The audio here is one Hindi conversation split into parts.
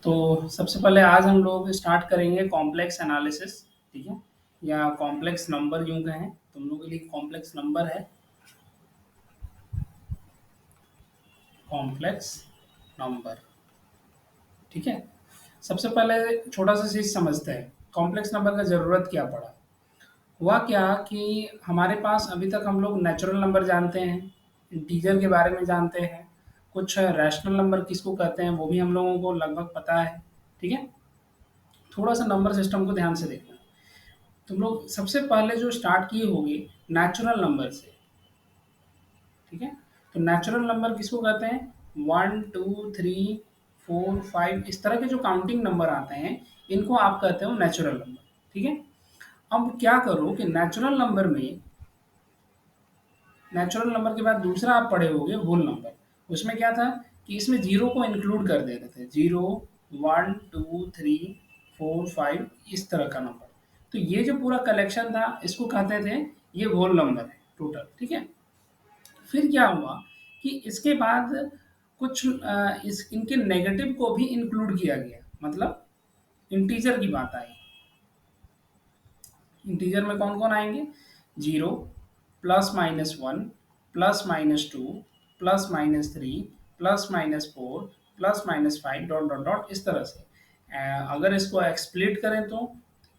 तो सबसे पहले आज हम लोग स्टार्ट करेंगे कॉम्प्लेक्स एनालिसिस, ठीक है, या कॉम्प्लेक्स नंबर यूं कहें। तुम लोगों के लिए कॉम्प्लेक्स नंबर है, कॉम्प्लेक्स नंबर, ठीक है। सबसे पहले छोटा सा चीज समझते हैं, कॉम्प्लेक्स नंबर का जरूरत क्या पड़ा। हुआ क्या कि हमारे पास अभी तक हम लोग नेचुरल नंबर जानते हैं, इंटीजर के बारे में जानते हैं, कुछ रैशनल नंबर किसको कहते हैं वो भी हम लोगों को लगभग पता है, ठीक है। थोड़ा सा नंबर सिस्टम को ध्यान से देखना। तुम लोग सबसे पहले जो स्टार्ट किए होंगे नेचुरल नंबर से, ठीक है। तो नेचुरल नंबर किसको कहते हैं, 1 2 3 4 5 इस तरह के जो काउंटिंग नंबर आते हैं इनको आप कहते हो नेचुरल नंबर, ठीक है। अब क्या करो कि नेचुरल नंबर के बाद दूसरा आप पढ़े होगे होल नंबर। उसमें क्या था कि इसमें जीरो को इंक्लूड कर देते थे, 0 1 2 3 4 5 इस तरह का नंबर। तो ये जो पूरा कलेक्शन था इसको कहते थे ये होल नंबर है टोटल, ठीक है। फिर क्या हुआ कि इसके बाद कुछ इस इनके नेगेटिव को भी इंक्लूड किया गया, मतलब इंटीजर की बात आई। इंटीजर में कौन कौन आएंगे, 0 +-1 +-2 +-3 +-4 +-5 डॉट डॉट डॉट इस तरह से। अगर इसको एक्सप्लिट करें तो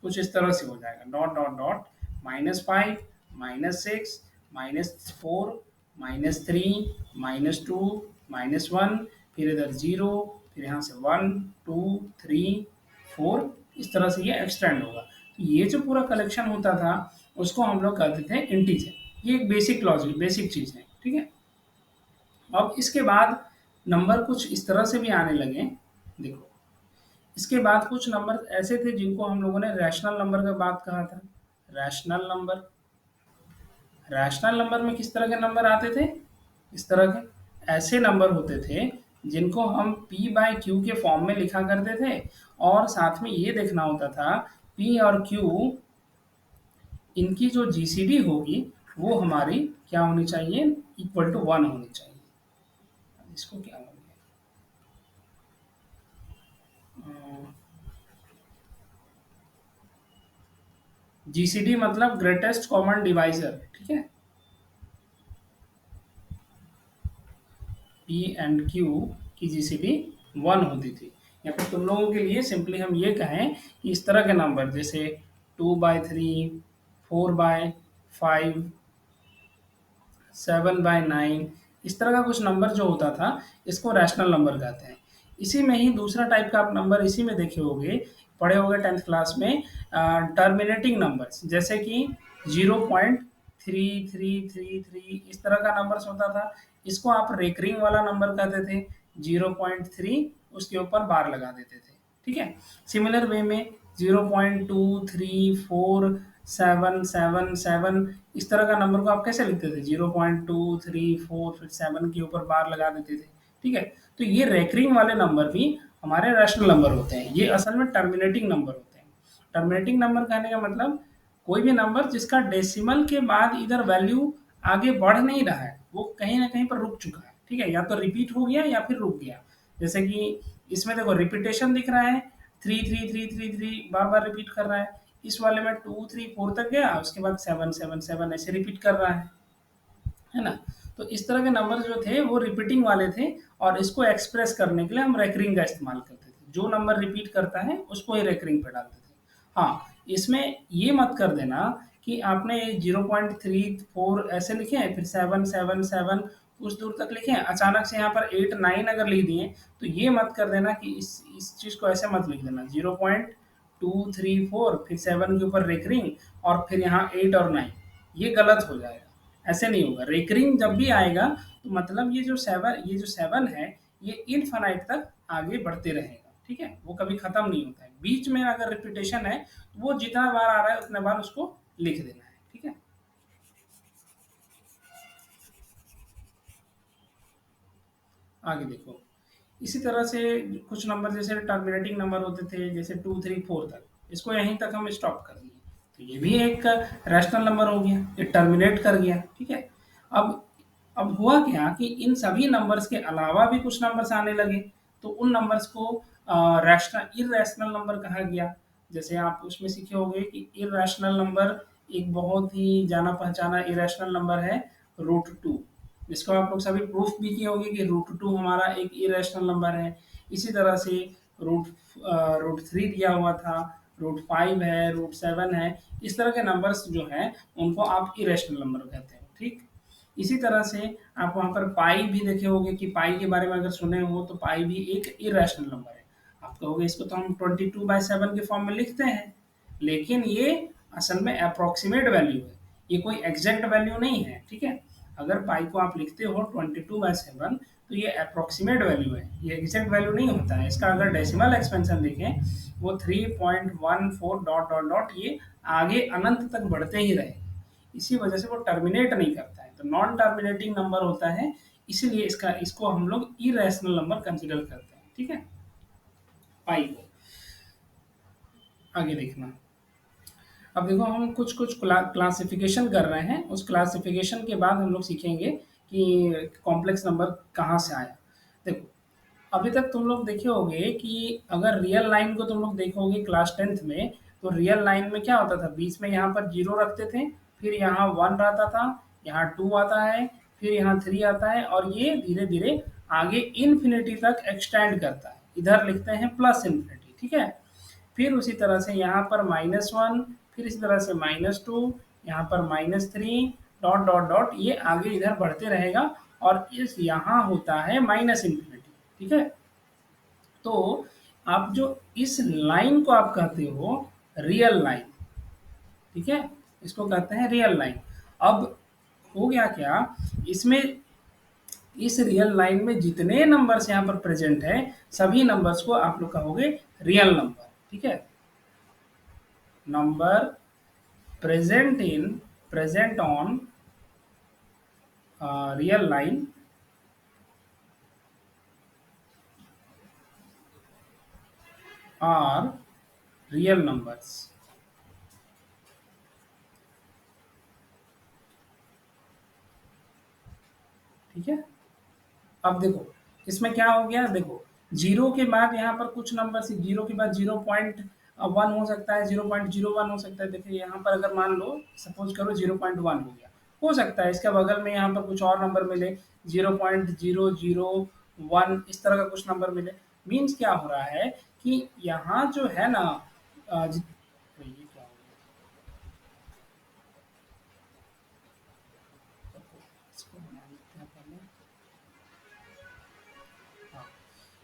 कुछ इस तरह से हो जाएगा, डॉट डॉट डॉट -5 -6 -4 -3 -2 -1, फिर इधर 0, फिर यहाँ से 1 2 3 4 इस तरह से ये एक्सटेंड होगा। तो ये जो पूरा कलेक्शन होता था उसको हम लोग कहते थे इंटीजर। ये एक बेसिक लॉजिक बेसिक चीज़ है, ठीक है। अब इसके बाद नंबर कुछ इस तरह से भी आने लगे, देखो। इसके बाद कुछ नंबर ऐसे थे जिनको हम लोगों ने रैशनल नंबर का बात कहा था। रैशनल नंबर, रैशनल नंबर में किस तरह के नंबर आते थे, इस तरह के ऐसे नंबर होते थे जिनको हम p बाय क्यू के फॉर्म में लिखा करते थे, और साथ में ये देखना होता था p और q इनकी जो जीसीडी होगी वो हमारी क्या होनी चाहिए, =1 होनी चाहिए। इसको क्या बोलेंगे, जीसीडी मतलब ग्रेटेस्ट कॉमन डिवाइजर, ठीक है। पी एंड क्यू की जीसीडी 1 होती थी। या फिर तुम लोगों के लिए सिंपली हम ये कहें कि इस तरह के नंबर जैसे 2/3 4/5 7/9 इस तरह का कुछ नंबर जो होता था इसको रैशनल नंबर कहते हैं। इसी में ही दूसरा टाइप का आप नंबर इसी में देखे होंगे, पढ़े होंगे 10th क्लास में, टर्मिनेटिंग नंबर्स जैसे कि 0.3333 इस तरह का नंबर्स होता था। इसको आप रेकरिंग वाला नंबर कहते थे, 0.3 उसके ऊपर बार लगा देते थे, ठीक है। सिमिलर वे में 0.2 3 4 7 7 7 इस तरह का नंबर को आप कैसे लिखते थे, 0.2 3 4 फिर 7 के ऊपर बार लगा देते थे, ठीक है। तो ये रेकरिंग वाले नंबर भी हमारे रैशनल नंबर होते हैं, ये असल में टर्मिनेटिंग नंबर होते हैं। टर्मिनेटिंग नंबर कहने का मतलब कोई भी नंबर जिसका डेसिमल के बाद इधर वैल्यू आगे बढ़ नहीं रहा है, वो कहीं ना कहीं पर रुक चुका है, ठीक है, या तो रिपीट हो गया या फिर रुक गया। जैसे कि इसमें देखो रिपीटेशन दिख रहा है, 3 3 3 3 3 बार बार रिपीट कर रहा है। इस वाले में 2 3 4 तक गया, उसके बाद 7 7 7 ऐसे रिपीट कर रहा है ना। तो इस तरह के नंबर जो थे वो रिपीटिंग वाले थे, और इसको एक्सप्रेस करने के लिए हम रेकरिंग का इस्तेमाल करते थे। जो नंबर रिपीट करता है उसको ही रेकरिंग पे डालते थे। हाँ, इसमें ये मत कर देना कि आपने 0.34 ऐसे लिखे हैं, फिर 7 7 7 कुछ दूर तक लिखे हैं, अचानक से यहाँ पर 8 9 अगर लिख दिए, तो ये मत कर देना कि इस चीज़ को ऐसे मत लिख देना, 0.2 3 4 फिर 7 के ऊपर रेकरिंग और फिर यहाँ 8 और 9, ये गलत हो जाएगा। ऐसे नहीं होगा, रेकरिंग जब भी आएगा तो मतलब ये जो सेवन है ये इनफाइनाइट तक आगे बढ़ते रहेगा, ठीक है, वो कभी खत्म नहीं होता है। बीच में अगर रिपीटेशन है तो वो जितना बार आ रहा है उतने बार उसको लिख देना है, ठीक है। आगे देखो, इसी तरह से कुछ नंबर जैसे टर्मिनेटिंग नंबर होते थे, जैसे 2 3 4 तक, इसको यहीं तक हम स्टॉप कर दिए, तो ये भी एक रैशनल नंबर हो गया, ये टर्मिनेट कर गया, ठीक है। अब अब हुआ क्या कि इन सभी नंबर्स के अलावा भी कुछ नंबर्स आने लगे, तो उन नंबर्स को रैशनल इर्रेशनल नंबर कहा गया। जैसे आप उसमें सीखे होंगे कि इर्रेशनल नंबर एक बहुत ही जाना पहचाना इरेशनल नंबर है, रूट टू, जिसको आप लोग सभी प्रूफ भी किए होंगे कि रूट टू हमारा एक इरेशनल नंबर है। इसी तरह से रूट रूट थ्री दिया हुआ था, रूट फाइव है, रूट सेवन है। इस तरह के नंबर्स जो हैं उनको आप इरेशनल नंबर कहते हैं। ठीक, इसी तरह से आप वहाँ पर पाई भी देखे होंगे कि पाई के बारे में अगर सुने हो तो पाई भी एक इरेशनल नंबर है। आप कहोगे इसको तो हम 22/7 के फॉर्म में लिखते हैं, लेकिन ये असल में अप्रोक्सीमेट वैल्यू है, ये कोई एग्जैक्ट वैल्यू नहीं है। ठीक है, अगर पाई को आप लिखते हो 22/7 तो ये अप्रोक्सीमेट वैल्यू है, ये एग्जैक्ट वैल्यू नहीं होता है। इसका अगर डेसिमल एक्सपेंशन देखें वो 3.14 डॉट डॉट डॉट ये आगे अनंत तक बढ़ते ही रहे, इसी वजह से वो टर्मिनेट नहीं करता है, तो नॉन टर्मिनेटिंग नंबर होता है, इसीलिए इसको हम लोग इरेशनल नंबर कंसिडर करते हैं। ठीक है, पाई को आगे देखना। अब देखो हम कुछ कुछ क्लासिफिकेशन कर रहे हैं, उस क्लासिफिकेशन के बाद हम लोग सीखेंगे कि कॉम्प्लेक्स नंबर कहाँ से आया। देखो, अभी तक तुम लोग देखे होंगे कि अगर रियल लाइन को तुम लोग देखोगे क्लास टेंथ में, तो रियल लाइन में क्या होता था, बीच में यहाँ पर जीरो रखते थे, फिर यहाँ वन रहता था, यहाँ टू आता है, फिर यहाँ थ्री आता है, और ये धीरे धीरे आगे इन्फिनिटी तक एक्सटेंड करता है, इधर लिखते हैं प्लस इन्फिनिटी। ठीक है, फिर उसी तरह से यहाँ पर -1, फिर इसी तरह से -2, यहाँ पर -3, डॉट डॉट डॉट ये आगे इधर बढ़ते रहेगा, और इस यहाँ होता है माइनस इन्फिनिटी। ठीक है, तो आप जो इस लाइन को आप कहते हो रियल लाइन, ठीक है, इसको कहते हैं रियल लाइन। अब हो गया क्या, इसमें इस रियल लाइन में जितने नंबर्स यहाँ पर प्रेजेंट है, सभी नंबर्स को आप लोग कहोगे रियल नंबर। ठीक है, number present on real line are real numbers। ठीक है, अब देखो इसमें क्या हो गया, देखो जीरो के बाद यहाँ पर कुछ नंबर से, जीरो के बाद 0.1 हो सकता है, 0.01 हो सकता है। देखिए यहाँ पर अगर मान लो सपोज करो 0.1 हो गया, हो सकता है इसके बगल में यहाँ पर कुछ और नंबर मिले 0.001, इस तरह का कुछ नंबर मिले। मीन्स क्या हो रहा है कि यहाँ जो है ना ये क्या हो गया, इसको बना लेते हैं पहले। हाँ,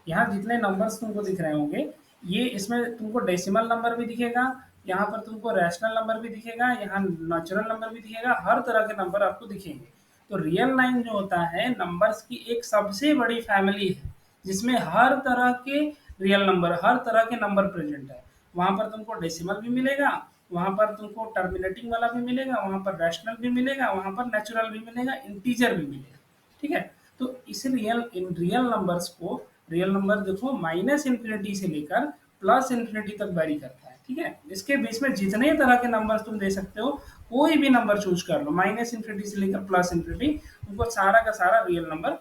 यहाँ जितने नंबर्स तुमको दिख रहे होंगे, ये इसमें तुमको डेसिमल नंबर भी दिखेगा, यहाँ पर तुमको रैशनल नंबर भी दिखेगा, यहाँ नेचुरल नंबर भी दिखेगा, हर तरह के नंबर आपको दिखेंगे। तो रियल लाइन जो होता है नंबर्स की एक सबसे बड़ी फैमिली है, जिसमें हर तरह के रियल नंबर, हर तरह के नंबर प्रेजेंट है। वहाँ पर तुमको डेसिमल भी मिलेगा, वहाँ पर तुमको टर्मिनेटिंग वाला भी मिलेगा, वहाँ पर रैशनल भी मिलेगा, वहाँ पर नेचुरल भी मिलेगा, इंटीजर भी मिलेगा। ठीक है, तो इस रियल नंबर्स को, रियल नंबर देखो माइनस इन्फिनिटी से लेकर प्लस इन्फिनिटी तक वेरी करता है। ठीक है, इसके बीच में जितने तरह के नंबर तुम दे सकते हो, कोई भी नंबर चूज कर लो, माइनस इन्फिनिटी से लेकर प्लस इन्फिनिटी, उनको सारा का सारा रियल नंबर,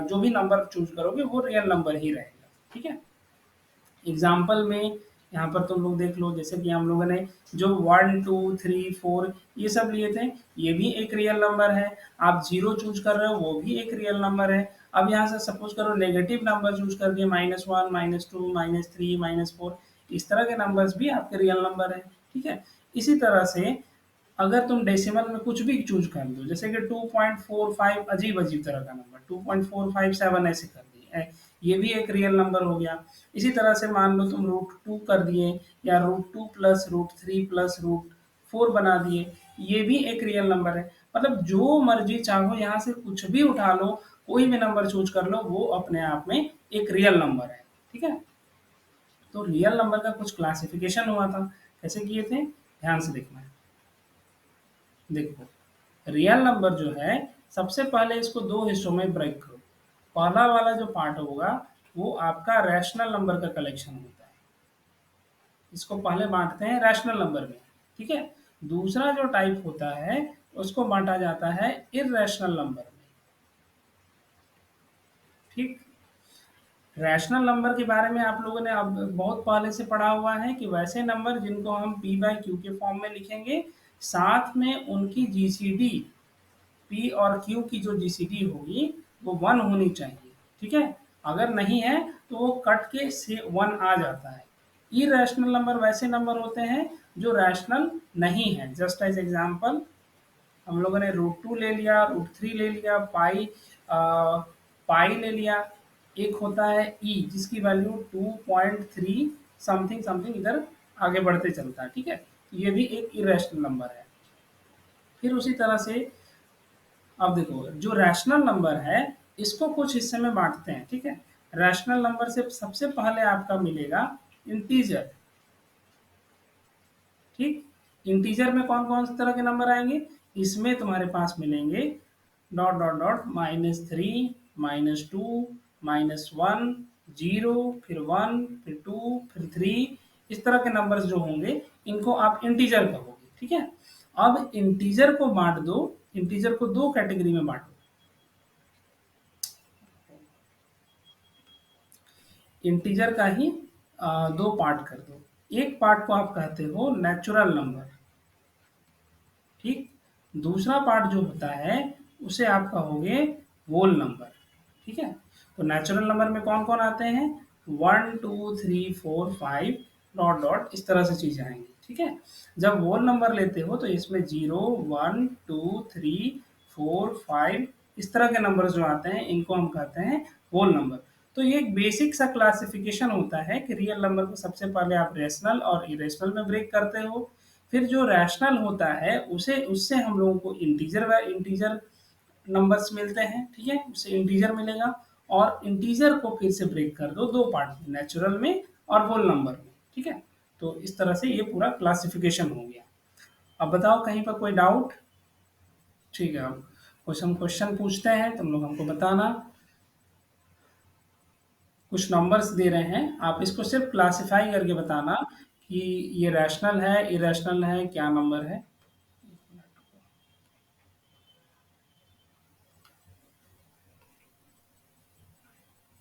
जो भी नंबर चूज करोगे वो रियल नंबर ही रहेगा। ठीक है, एग्जाम्पल में यहाँ पर तुम लोग देख लो, जैसे कि हम लोगों ने जो 1 2 3 4 ये सब लिए थे, ये भी एक रियल नंबर है। आप जीरो चूज कर रहे हो, वो भी एक रियल नंबर है। अब यहाँ से सपोज करो नेगेटिव नंबर चूज कर दिए, -1 -2 -3 -4, इस तरह के नंबर्स भी आपके रियल नंबर है। ठीक है, इसी तरह से अगर तुम डेसिमल में कुछ भी चूज कर दो, जैसे कि 2.45, अजीब अजीब तरह का नंबर 2.457 ऐसे कर दिए, ये भी एक रियल नंबर हो गया। इसी तरह से मान लो तुम √2 कर दिए, या √2 प्लस √3 प्लस √4 बना दिए, ये भी एक रियल नंबर है। मतलब जो मर्जी चाहो यहाँ से कुछ भी उठा लो, कोई भी नंबर चूज कर लो, वो अपने आप में एक रियल नंबर है। ठीक है, तो रियल नंबर का कुछ क्लासिफिकेशन हुआ था, कैसे किए थे, ध्यान से देखना है। देखो, रियल नंबर जो है, सबसे पहले इसको दो हिस्सों में ब्रेक करो। पहला वाला जो पार्ट होगा वो आपका रैशनल नंबर का कलेक्शन होता है, इसको पहले बांटते हैं रैशनल नंबर में। ठीक है, दूसरा जो टाइप होता है उसको बांटा जाता है इर्रेशनल नंबर में। ठीक, रैशनल नंबर के बारे में आप लोगों ने अब बहुत पहले से पढ़ा हुआ है कि वैसे नंबर जिनको हम पी बाई क्यू के फॉर्म में लिखेंगे, साथ में उनकी जीसीडी, पी और क्यू की जो जीसीडी होगी वो 1 होनी चाहिए, ठीक है? अगर नहीं है तो वो कट के से 1 आ जाता है। इरेशनल नंबर वैसे नंबर होते हैं जो रैशनल नहीं है। जस्ट एज एग्जांपल, हम लोगों ने रूट 2 ले लिया, रूट 3 ले लिया, पाई ले लिया। एक होता है ई जिसकी वैल्यू 2.3 समथिंग समथिंग इधर आगे बढ़ते चलता है, ठीक है? तो ये भी एक इरेशनल नंबर है। फिर उसी तरह से अब देखो, जो रैशनल नंबर है इसको कुछ हिस्से में बांटते हैं, ठीक है? रैशनल नंबर से सबसे पहले आपका मिलेगा इंटीजर, ठीक? इंटीजर में कौन कौन से तरह के नंबर आएंगे? इसमें तुम्हारे पास मिलेंगे डॉट डॉट डॉट -3, -2, -1, 0, फिर 1, फिर 2, फिर 3। इस तरह के नंबर्स जो होंगे इनको आप इंटीजर कहोगे, ठीक है? अब इंटीजर को बांट दो, इंटीजर को दो कैटेगरी में बांटो। इंटीजर का ही दो पार्ट कर दो। एक पार्ट को आप कहते हो नेचुरल नंबर, ठीक? दूसरा पार्ट जो होता है उसे आप कहोगे होल नंबर, ठीक है? तो नेचुरल नंबर में कौन कौन आते हैं? 1 2 3 4 5 डॉट डॉट इस तरह से चीजें आएंगी, ठीक है? जब होल नंबर लेते हो तो इसमें 0 1 2 3 4 5 इस तरह के नंबर जो आते हैं इनको हम कहते हैं होल नंबर। तो ये एक बेसिक सा क्लासिफिकेशन होता है कि रियल नंबर को सबसे पहले आप रेशनल और इरेशनल में ब्रेक करते हो। फिर जो रैशनल होता है उसे उससे हम लोगों को इंटीजर व इंटीजर नंबर्स मिलते हैं, ठीक है? उससे इंटीजर मिलेगा। और इंटीजर को फिर से ब्रेक कर दो दो पार्ट में, नेचुरल में और होल नंबर में, ठीक है? तो इस तरह से ये पूरा क्लासिफिकेशन हो गया। अब बताओ कहीं पर कोई डाउट? ठीक है, अब कुछ हम क्वेश्चन पूछते हैं, तुम लोग हमको बताना। कुछ नंबर्स दे रहे हैं, आप इसको सिर्फ क्लासिफाई करके बताना कि ये रैशनल है, इरेशनल है, क्या नंबर है।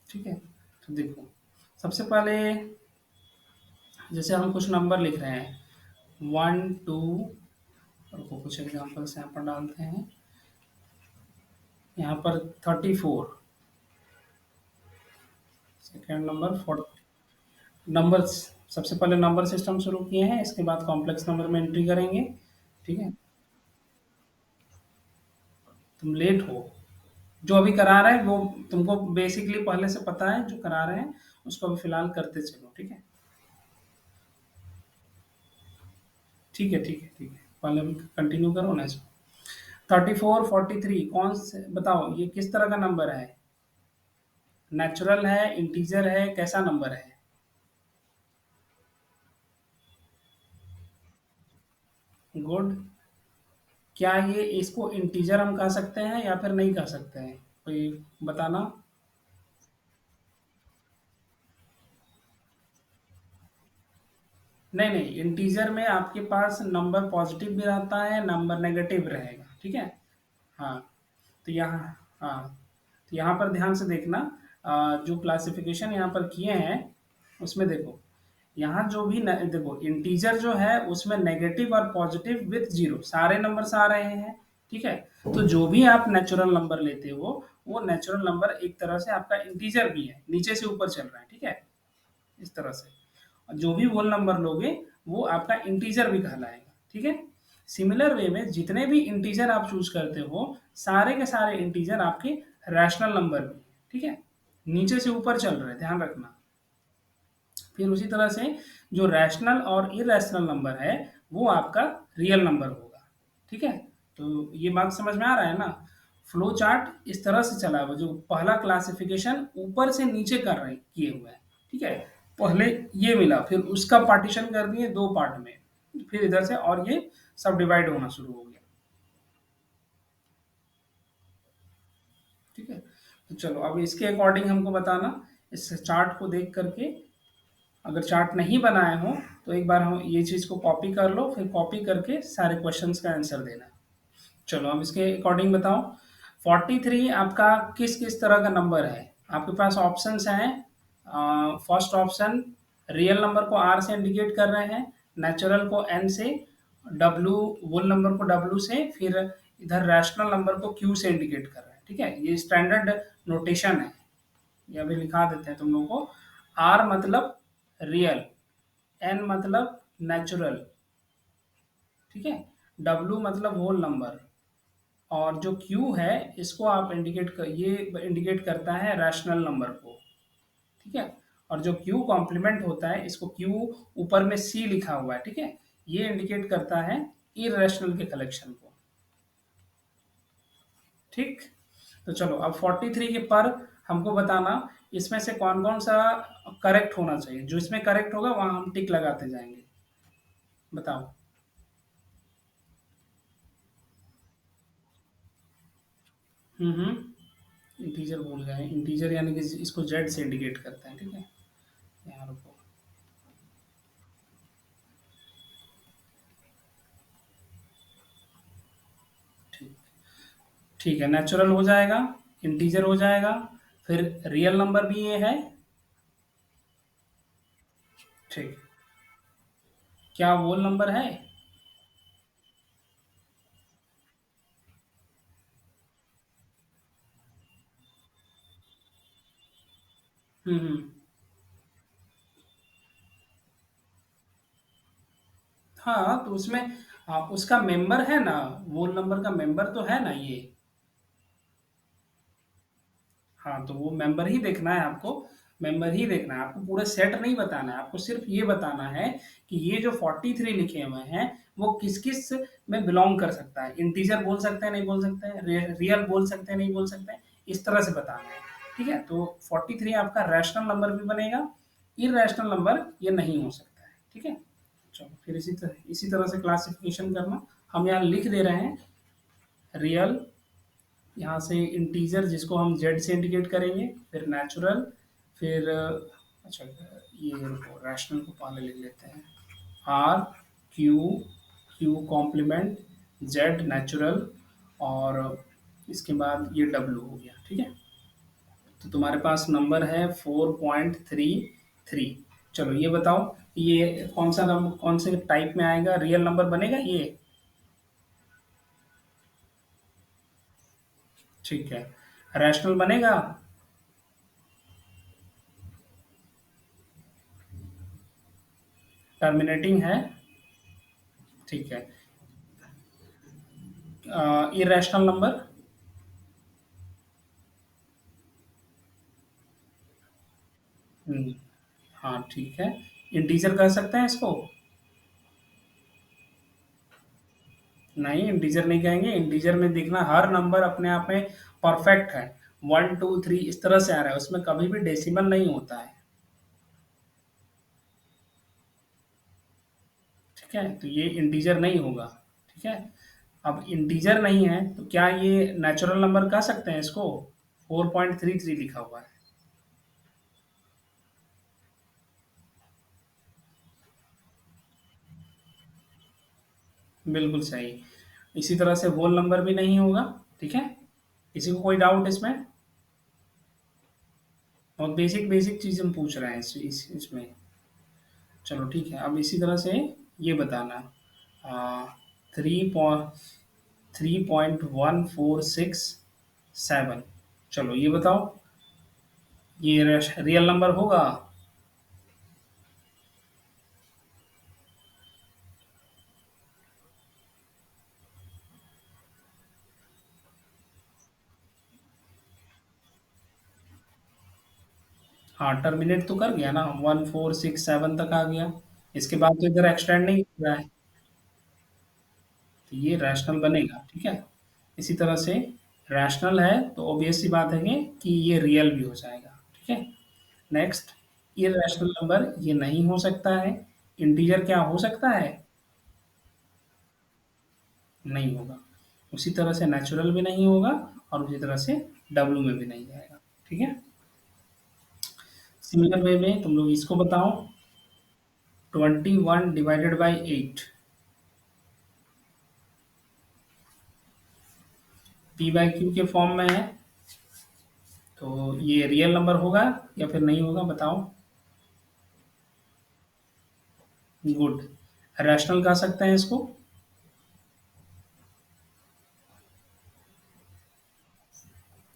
ठीक है, तो देखो, सबसे पहले जैसे हम कुछ नंबर लिख रहे हैं 1 2, और को कुछ एग्जांपल्स यहाँ पर डालते हैं। यहाँ पर 34, सेकेंड नंबर 40। नंबर्स, सबसे पहले नंबर सिस्टम शुरू किए हैं, इसके बाद कॉम्प्लेक्स नंबर में एंट्री करेंगे, ठीक है? तुम लेट हो। जो अभी करा रहे हैं वो तुमको बेसिकली पहले से पता है, जो करा रहे हैं उसको अभी फिलहाल करते चलो, ठीक है? ठीक है, ठीक है, ठीक है, पहले अभी कंटिन्यू करो ना इसको। 34 43 कौन से बताओ, ये किस तरह का नंबर है? नेचुरल है, इंटीजर है, कैसा नंबर है? गुड। क्या ये इसको इंटीजर हम कह सकते हैं या फिर नहीं कह सकते हैं? कोई बताना। नहीं नहीं, इंटीजर में आपके पास नंबर पॉजिटिव भी रहता है, नंबर नेगेटिव रहेगा, ठीक है? हाँ, तो यहाँ, हाँ, तो यहाँ पर ध्यान से देखना। जो क्लासिफिकेशन यहाँ पर किए हैं उसमें देखो, यहाँ जो भी देखो, इंटीजर जो है उसमें नेगेटिव और पॉजिटिव विथ जीरो सारे नंबर्स आ रहे हैं, ठीक है? तो जो भी आप नेचुरल नंबर लेते हो वो नेचुरल नंबर एक तरह से आपका इंटीजर भी है, नीचे से ऊपर चल रहा है, ठीक है? इस तरह से। और जो भी होल नंबर लोगे वो आपका इंटीजर भी कहलाएगा, ठीक है? सिमिलर वे में जितने भी इंटीजर आप चूज करते हो सारे के सारे इंटीजर आपके रैशनल नंबर भी हैं, ठीक है? नीचे से ऊपर चल रहे हैं, ध्यान रखना। फिर उसी तरह से जो रैशनल और इरेशनल नंबर है वो आपका रियल नंबर होगा, ठीक है? तो ये बात समझ में आ रहा है ना? फ्लो चार्ट इस तरह से चला हुआ, जो पहला क्लासिफिकेशन ऊपर से नीचे कर रहे किए हुए हैं, ठीक है? पहले ये मिला, फिर उसका पार्टीशन कर दिए दो पार्ट में, फिर इधर से और ये सब डिवाइड होना शुरू हो गया, ठीक है? तो चलो अब इसके अकॉर्डिंग हमको बताना, इस चार्ट को देख करके। अगर चार्ट नहीं बनाए हो तो एक बार हम ये चीज़ को कॉपी कर लो, फिर कॉपी करके सारे क्वेश्चंस का आंसर देना। चलो अब इसके अकॉर्डिंग बताओ, 43 आपका किस किस तरह का नंबर है? आपके पास ऑप्शंस हैं फर्स्ट ऑप्शन रियल नंबर को आर से इंडिकेट कर रहे हैं, नेचुरल को एन से, डब्ल्यू वोल नंबर को डब्ल्यू से, फिर इधर रैशनल नंबर को क्यू से इंडिकेट कर रहे हैं। ठीक है, ये स्टैंडर्ड नोटेशन है। ये अभी लिखा देते हैं तुम लोगों को। आर मतलब रियल, एन मतलब नेचुरल, ठीक है, डब्ल्यू मतलब होल नंबर, और जो क्यू है इसको आप ये इंडिकेट करता है रैशनल नंबर को। ठीक है, और जो क्यू कॉम्प्लीमेंट होता है, इसको क्यू ऊपर में सी लिखा हुआ है, ठीक है, ये इंडिकेट करता है इरेशनल के कलेक्शन को। ठीक, तो चलो अब 43 के पर हमको बताना इसमें से कौन कौन सा करेक्ट होना चाहिए। जो इसमें करेक्ट होगा वहां हम टिक लगाते जाएंगे। बताओ। इंटीजर भूल गए। इंटीजर यानी कि इसको जेड से इंडिकेट करते हैं। ठीक है, यहाँ रुको। ठीक, ठीक है, नेचुरल हो जाएगा, इंटीजर हो जाएगा, फिर रियल नंबर भी ये है। ठीक, क्या वोल नंबर है? हम्म। हाँ, तो उसमें उसका मेंबर है ना, वोल नंबर का मेंबर तो है ना ये। हाँ, तो वो मेंबर ही देखना है आपको। मेंबर ही देखना है आपको, पूरा सेट नहीं बताना है आपको, सिर्फ ये बताना है कि ये जो 43 लिखे हुए हैं वो किस किस में बिलोंग कर सकता है। इंटीजर बोल सकते हैं नहीं बोल सकते हैं, रियल बोल सकते हैं नहीं बोल सकते हैं, इस तरह से बताना है। ठीक है, तो 43 आपका रैशनल नंबर भी बनेगा, इरेशनल नंबर ये नहीं हो सकता है। ठीक है, चलो फिर इसी तरह से क्लासिफिकेशन करना। हम यहाँ लिख दे रहे हैं रियल, यहाँ से इंटीजर जिसको हम जेड से इंडिकेट करेंगे, फिर नेचुरल, फिर अच्छा ये रैशनल को पहले लिख लेते हैं। R, Q, Q complement, Z natural, और इसके बाद ये डब्ल्यू हो गया। ठीक है, तो तुम्हारे पास नंबर है 4.33। चलो ये बताओ, ये कौन सा नंबर, कौन से टाइप में आएगा, रियल नंबर बनेगा ये? ठीक है, रैशनल बनेगा? टर्मिनेटिंग है? ठीक है, इरेशनल नंबर? हम्म, हाँ ठीक है। इंटीजर कह सकते हैं इसको? नहीं, इंटीजर नहीं कहेंगे। इंटीजर में देखना हर नंबर अपने आप में परफेक्ट है, 1 2 3 इस तरह से आ रहा है, उसमें कभी भी डेसिमल नहीं होता है। ठीक है, तो ये इंटीजर नहीं होगा। ठीक है, अब इंटीजर नहीं है तो क्या ये नेचुरल नंबर कह सकते हैं इसको? 4.33 लिखा हुआ है। बिल्कुल सही। इसी तरह से होल नंबर भी नहीं होगा। ठीक है, किसी को कोई डाउट इसमें? और बेसिक बेसिक चीज़ हम पूछ रहे हैं इसमें। चलो ठीक है, अब इसी तरह से ये बताना, 3.1467। चलो ये बताओ, ये रियल नंबर होगा? हाँ, टर्मिनेट तो कर गया ना, 1467 तक आ गया। इसके बाद तो इधर एक्सटेंड नहीं हो रहा है, तो ये रैशनल बनेगा। ठीक है, इसी तरह से रैशनल है तो ऑब्वियस सी बात है कि ये रियल भी हो जाएगा। ठीक है, नेक्स्ट, इरेशनल नंबर ये नहीं हो सकता है। इंटीजर क्या हो सकता है? नहीं होगा। उसी तरह से नेचुरल भी नहीं होगा, और उसी तरह से डब्ल्यू में भी नहीं जाएगा। ठीक है, सिमिलर वे में तुम लोग इसको बताओ। 21/8 पी बाई क्यू के फॉर्म में है। तो ये रियल नंबर होगा या फिर नहीं होगा बताओ? गुड। रैशनल कह सकते हैं इसको?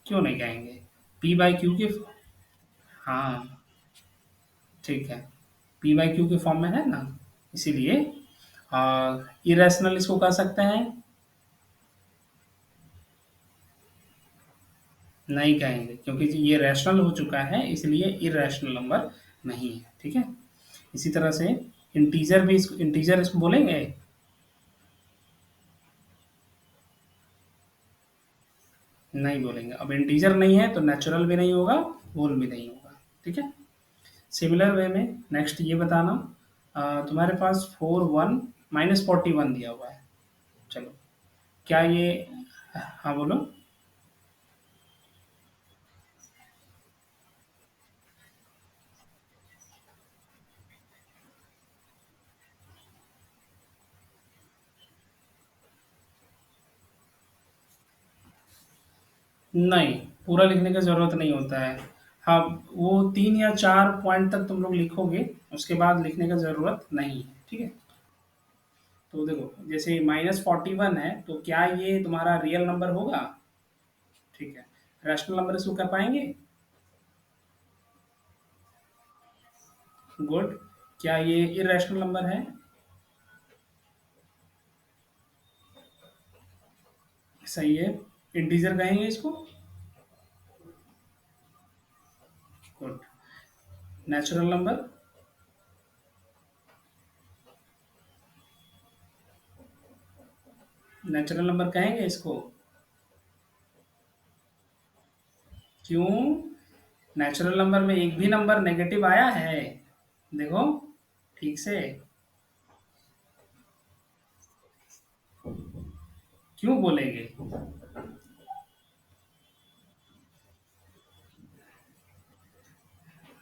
क्यों नहीं कहेंगे? पी बाई क्यू के, हाँ ठीक है, पी बाई क्यू के फॉर्म में है ना, इसीलिए इरेशनल इसको कह सकते हैं? नहीं कहेंगे क्योंकि ये रैशनल हो चुका है, इसलिए इरेशनल नंबर नहीं है, ठीक है। इसी तरह से इंटीजर भी, इसको इंटीजर इसको बोलेंगे? नहीं बोलेंगे। अब इंटीजर नहीं है तो नेचुरल भी नहीं होगा, होल भी नहीं होगा, ठीक है। सिमिलर वे में नेक्स्ट ये बताना, तुम्हारे पास 41 - 41 दिया हुआ है, चलो, क्या ये, हाँ बोलो। नहीं, पूरा लिखने का ज़रूरत नहीं होता है। हाँ, वो 3 या 4 पॉइंट तक तुम लोग लिखोगे, उसके बाद लिखने का ज़रूरत नहीं है, ठीक है। तो देखो, जैसे -41 है, तो क्या ये तुम्हारा रियल नंबर होगा? ठीक है। रैशनल नंबर इसको कर पाएंगे? गुड। क्या ये इरेशनल नंबर है? सही है। इंटीजर कहेंगे इसको? Good. Natural number? Natural number कहेंगे इसको? क्यों? नेचुरल नंबर में एक भी नंबर नेगेटिव आया है? देखो ठीक से। क्यों बोलेंगे?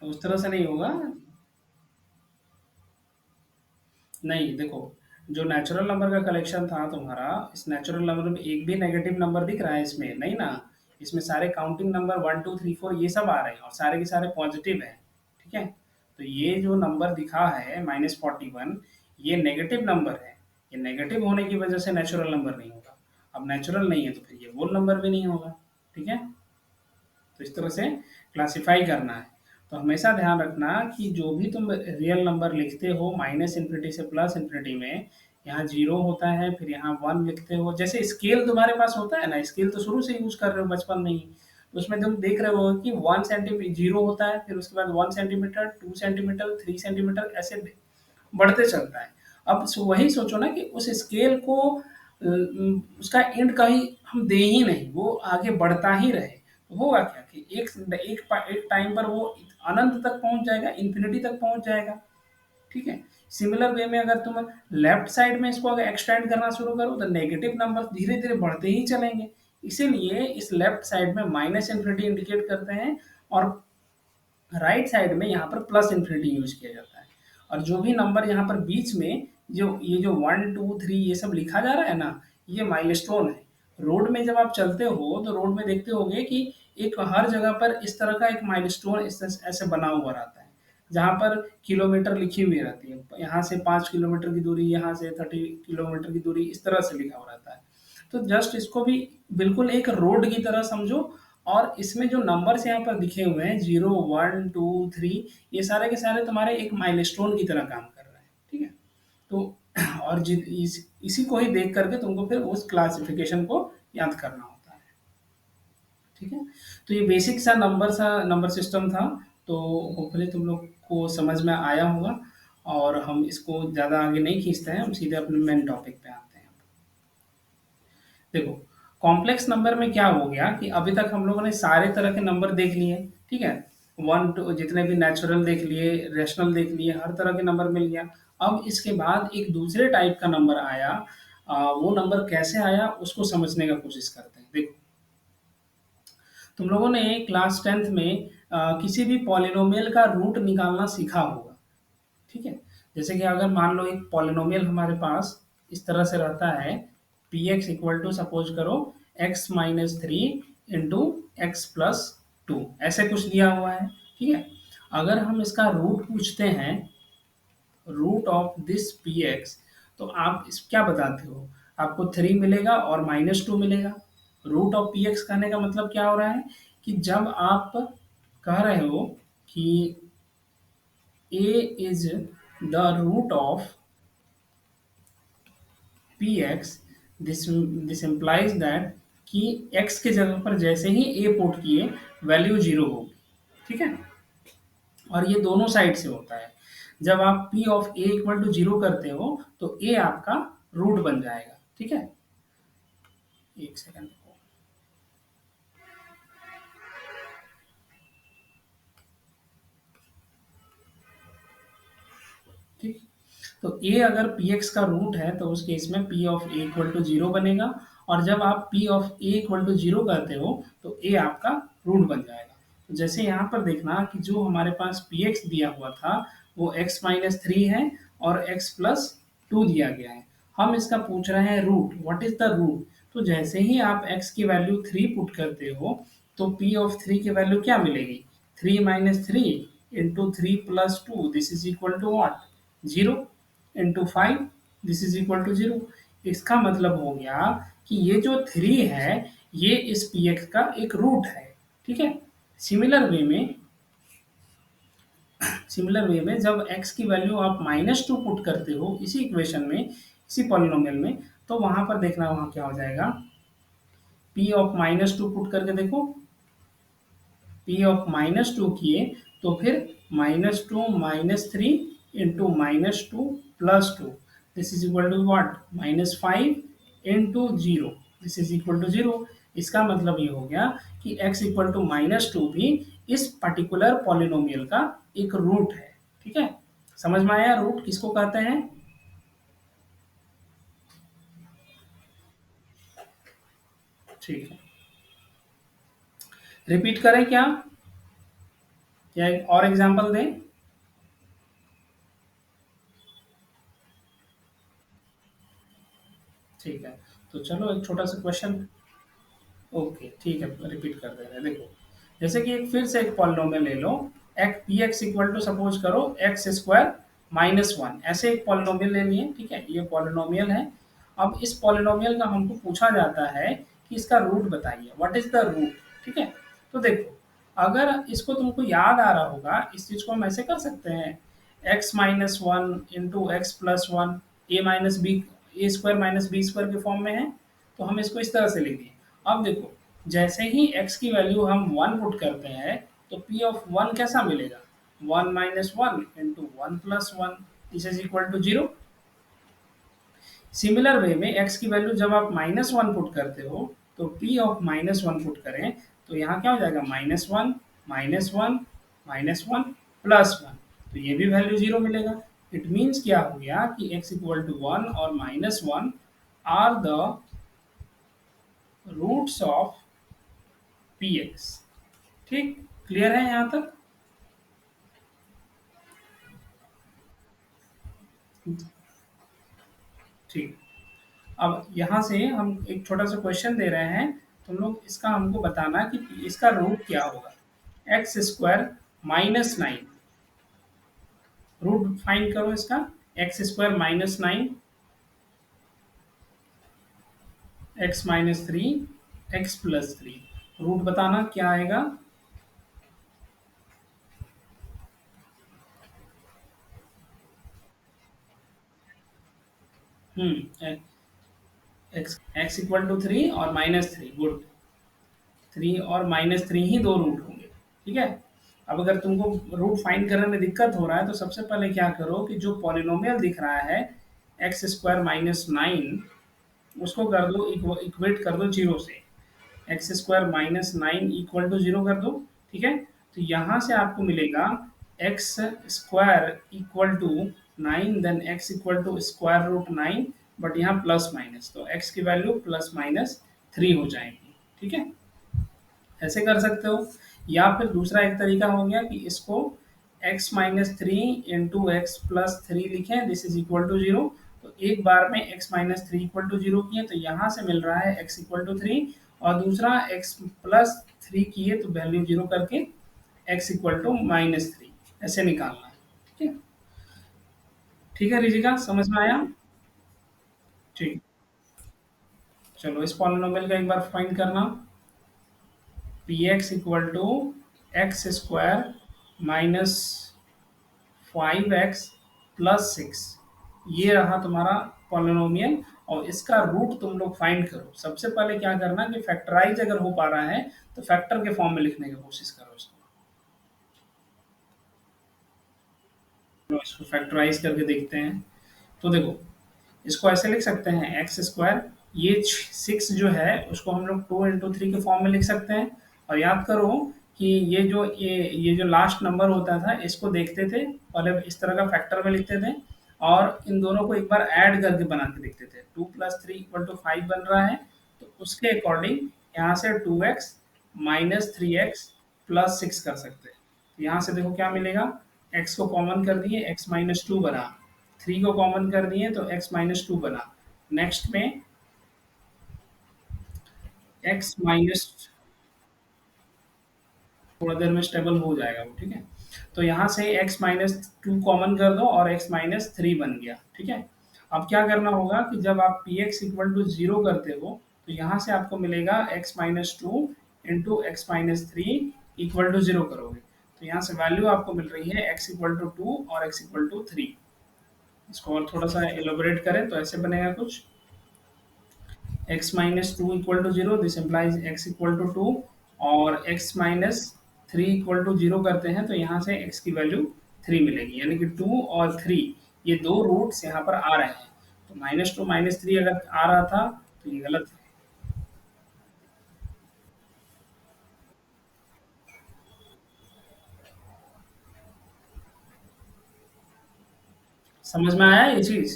उस तरह से नहीं होगा। नहीं, देखो, जो नेचुरल नंबर का कलेक्शन था तुम्हारा, इस नेचुरल नंबर में एक भी नेगेटिव नंबर दिख रहा है इसमें? नहीं ना। इसमें सारे काउंटिंग नंबर 1 2 3 4 ये सब आ रहे हैं और सारे के सारे पॉजिटिव हैं, ठीक है। तो ये जो नंबर दिखा है -41, ये नेगेटिव नंबर है। ये नेगेटिव होने की वजह से नेचुरल नंबर नहीं होगा। अब नेचुरल नहीं है तो फिर ये होल नंबर भी नहीं होगा, ठीक है। तो इस तरह से क्लासिफाई करना है। तो हमेशा ध्यान रखना कि जो भी तुम रियल नंबर लिखते हो माइनस इन्फिनिटी से प्लस इन्फिनिटी में, यहाँ जीरो होता है, फिर यहाँ वन लिखते हो। जैसे स्केल तुम्हारे पास होता है ना, स्केल तो शुरू से यूज कर रहे हो बचपन में ही, तो उसमें तुम देख रहे हो कि 1 सेंटीमीटर जीरो होता है, फिर उसके बाद 1 सेंटीमीटर, 2 सेंटीमीटर, 3 सेंटीमीटर, ऐसे बढ़ते चलता है। अब वही सोचो ना कि उस स्केल को उसका एंड कहीं हम दे ही नहीं, वो आगे बढ़ता ही रहे, तो होगा क्या कि एक टाइम पर वो अनंत तक पहुंच जाएगा, इन्फिनिटी तक पहुंच जाएगा, ठीक है। सिमिलर वे में अगर तुम लेफ्ट साइड में इसको अगर एक्सटेंड करना शुरू करो तो नेगेटिव नंबर धीरे धीरे बढ़ते ही चलेंगे। इसीलिए इस लेफ्ट साइड में माइनस इन्फिनिटी इंडिकेट करते हैं, और राइट साइड में यहाँ पर प्लस इन्फिनिटी यूज किया जाता है। और जो भी नंबर यहाँ पर बीच में, जो ये जो 1 2 3 ये सब लिखा जा रहा है ना, ये माइलस्टोन है। रोड में जब आप चलते हो तो रोड में देखते होगे कि एक हर जगह पर इस तरह का एक माइलस्टोन ऐसे बना हुआ रहता है, जहाँ पर किलोमीटर लिखी हुई रहती है, यहाँ से 5 किलोमीटर की दूरी, यहाँ से 30 किलोमीटर की दूरी, इस तरह से लिखा हुआ रहता है। तो जस्ट इसको भी बिल्कुल एक रोड की तरह समझो, और इसमें जो नंबर्स यहाँ पर दिखे हुए हैं 0 1 2 3, ये सारे के सारे तुम्हारे एक माइलस्टोन की तरह काम कर रहे हैं, ठीक है। तो और इसी को ही देख करके तुमको फिर उस क्लासिफिकेशन को याद करना होता है, ठीक है। तो ये बेसिक सा नंबर सिस्टम था। तो होपफुली तुम लोग को समझ में आया होगा, और हम इसको ज़्यादा आगे नहीं खींचते हैं, हम सीधे अपने मेन टॉपिक पे आते हैं। देखो, कॉम्प्लेक्स नंबर में क्या हो गया कि अभी तक हम लोगों ने सारे तरह के नंबर देख लिए, ठीक है। वन टू जितने भी नेचुरल देख लिए, रेशनल देख लिए, हर तरह के नंबर मिल गया। अब इसके बाद एक दूसरे टाइप का नंबर आया, वो नंबर कैसे आया उसको समझने का कोशिश करते हैं। देखो, तुम लोगों ने क्लास 10th में किसी भी पॉलिनोमियल का रूट निकालना सीखा होगा, ठीक है। जैसे कि अगर मान लो एक पॉलिनोमियल हमारे पास इस तरह से रहता है, p x equal to, suppose करो, x - 3 into x plus two, ऐसे कुछ दिया हुआ है। ठीक है, अगर हम इसका रूट पूछते हैं, root of this p x, तो आप इस क्या बताते हो, आपको 3 मिलेगा और -2 मिलेगा। रूट ऑफ पी एक्स कहने का मतलब क्या हो रहा है कि जब आप कह रहे हो कि a is the root of p x, this this implies that कि x के जगह पर जैसे ही a पुट किए वैल्यू 0 होगी। ठीक है, और ये दोनों साइड से होता है। जब आप p of a equal to 0 करते हो तो a आपका रूट बन जाएगा। ठीक है, एक सेकंड। ठीक, तो a अगर px का रूट है तो उस केस में p of a equal to 0 बनेगा, और जब आप p of a equal to 0 करते हो तो a आपका रूट बन जाएगा। तो जैसे यहाँ पर देखना कि जो हमारे पास px दिया हुआ था वो x माइनस थ्री है और x प्लस टू दिया गया है। हम इसका पूछ रहे हैं root, what is the root. तो जैसे ही आप x की वैल्यू 3 पुट करते हो तो p ऑफ 3 की वैल्यू क्या मिलेगी, 3 minus three into three plus two, this is equal to what, 0 into five, this is equal to 0। इसका मतलब हो गया कि ये जो 3 है ये इस पी एक्स का एक रूट है। ठीक है, सिमिलर वे में सिमिलर वे में जब x की वैल्यू आप -2 पुट करते हो इसी इक्वेशन में, इसी पॉलिनोमियल में, तो वहां पर देखना वहां क्या हो जाएगा, p ऑफ -2 पुट करके देखो, p ऑफ -2 किए तो फिर -2 -3 into -2 plus two, this is equal to what, -5 into 0, this is equal to 0। इसका मतलब ये हो गया कि x इक्वल टू -2 भी इस पर्टिकुलर पॉलिनोमियल का एक रूट है। ठीक है, समझ में आया रूट किसको कहते हैं। ठीक है, रिपीट करें क्या, या एक और एग्जांपल दें। ठीक है, तो चलो एक छोटा सा क्वेश्चन। ओके ठीक है, रिपीट कर दे रहे हैं, देखो जैसे कि एक फिर से एक पॉलिनोमियल ले लो, एक p x equal to suppose करो एक्स स्क्वायर -1, ऐसे एक पॉलिनोमियल ले लिए। ठीक है, ये पॉलिनोमियल है। अब इस पॉलिनोमियल का हमको पूछा जाता है कि इसका रूट बताइए, व्हाट इज द रूट। ठीक है, तो देखो अगर इसको तुमको याद आ रहा होगा, इस चीज को हम ऐसे कर सकते हैं, x-1 into x plus one, A minus B, A square minus B square के फॉर्म में है, तो हम इसको इस तरह से लिख दिए। अब देखो जैसे ही x की वैल्यू हम 1 पुट करते हैं तो p ऑफ 1 कैसा मिलेगा, 1 minus one into one plus one, this is equal to 0। Similar way में x की वैल्यू जब आप -1 पुट करते हो तो p ऑफ -1 पुट करें तो यहाँ क्या हो जाएगा, -1 -1 -1 प्लस वन, तो ये भी वैल्यू 0 मिलेगा। इट मीन्स क्या हो गया कि x इक्वल टू 1 और -1 are the roots of p x. ठीक, क्लियर है यहाँ तक। ठीक, अब यहाँ से हम एक छोटा सा क्वेश्चन दे रहे हैं, तुम लोग इसका हमको बताना कि इसका रूट क्या होगा, एक्स स्क्वायर -9, रूट फाइंड करो इसका, x square -9, x-3, x+3, root बताना क्या आएगा। एक्स इक्वल टू 3 और -3, गुड, 3 और -3 ही दो रूट होंगे। ठीक है, अब अगर तुमको रूट फाइंड करने में दिक्कत हो रहा है तो सबसे पहले क्या करो कि जो पॉलिनोमियल दिख रहा है एक्स स्क्वायर -9, उसको कर दो इक्वेट कर दो 0 से, एक्स स्क्वायर -9 इक्वल टू 0 कर दो। ठीक है, तो यहाँ से आपको मिलेगा x square equal to 9, then x equal to square root 9, but यहाँ प्लस माइनस, तो एक्स की वैल्यू +-3 हो जाएगी। ठीक है, ऐसे कर सकते हो। या फिर दूसरा एक तरीका हो गया कि इसको x-3 into x plus three लिखें, दिस इज इक्वल टू 0। तो एक बार में x-3 इक्वल टू 0 किए तो यहाँ से मिल रहा है x इक्वल टू 3, और दूसरा x प्लस 3 किए तो वैल्यू 0 करके x इक्वल टू -3 ऐसे निकालना है। ठीक है? ठीक है ऋषिका, समझ में आया? ठीक। चलो इस पॉलिनोमियल का एक बार फाइंड करना। P x equal to x square minus 5x plus 6, ये रहा तुम्हारा पॉलिनोमियल। और इसका रूट तुम लोग फाइंड करो। सबसे पहले क्या करना कि फैक्टराइज अगर हो पा रहा है तो फैक्टर के फॉर्म में लिखने की कोशिश करो इसको। तो इसको फैक्टराइज करके देखते हैं। तो देखो, इसको ऐसे लिख सकते हैं एक्स स्क्वायर, ये 6 जो है उसको हम लोग 2 × 3 के फॉर्म में लिख सकते हैं। और याद करो कि ये जो लास्ट नंबर होता था इसको देखते थे, पहले इस तरह का फैक्टर में लिखते थे और इन दोनों को एक बार ऐड करके बना के देखते थे। 2 + 3 = 5 बन रहा है, तो उसके अकॉर्डिंग यहाँ से 2x माइनस 3x प्लस 6 कर सकते हैं। तो यहाँ से देखो क्या मिलेगा, x को कॉमन कर दिए, x-2 बना, 3 को कॉमन कर दिए तो x-2 बना। नेक्स्ट में x माइनस, थोड़ा देर में स्टेबल हो जाएगा वो, ठीक है। तो यहाँ से x-2 कॉमन कर दो और x-3 बन गया, ठीक है। अब क्या करना होगा कि जब आप px इक्वल टू 0 करते हो तो यहाँ से आपको मिलेगा x-2 into x-3 equal to 0 करोगे तो यहाँ से वैल्यू आपको मिल रही है x इक्वल टू 2 और x इक्वल टू 3। इसको और थोड़ा सा एलोबरेट करें तो ऐसे बनेगा कुछ, x-2 equal to 0, this implies x equal to 2, और x-3 इक्वल टू 0 करते हैं तो यहाँ से x की वैल्यू 3 मिलेगी, यानी कि 2 और 3 ये दो रूट्स यहाँ पर आ रहे हैं। तो -2 -3 अगर आ रहा था तो ये गलत है। समझ में आया ये चीज?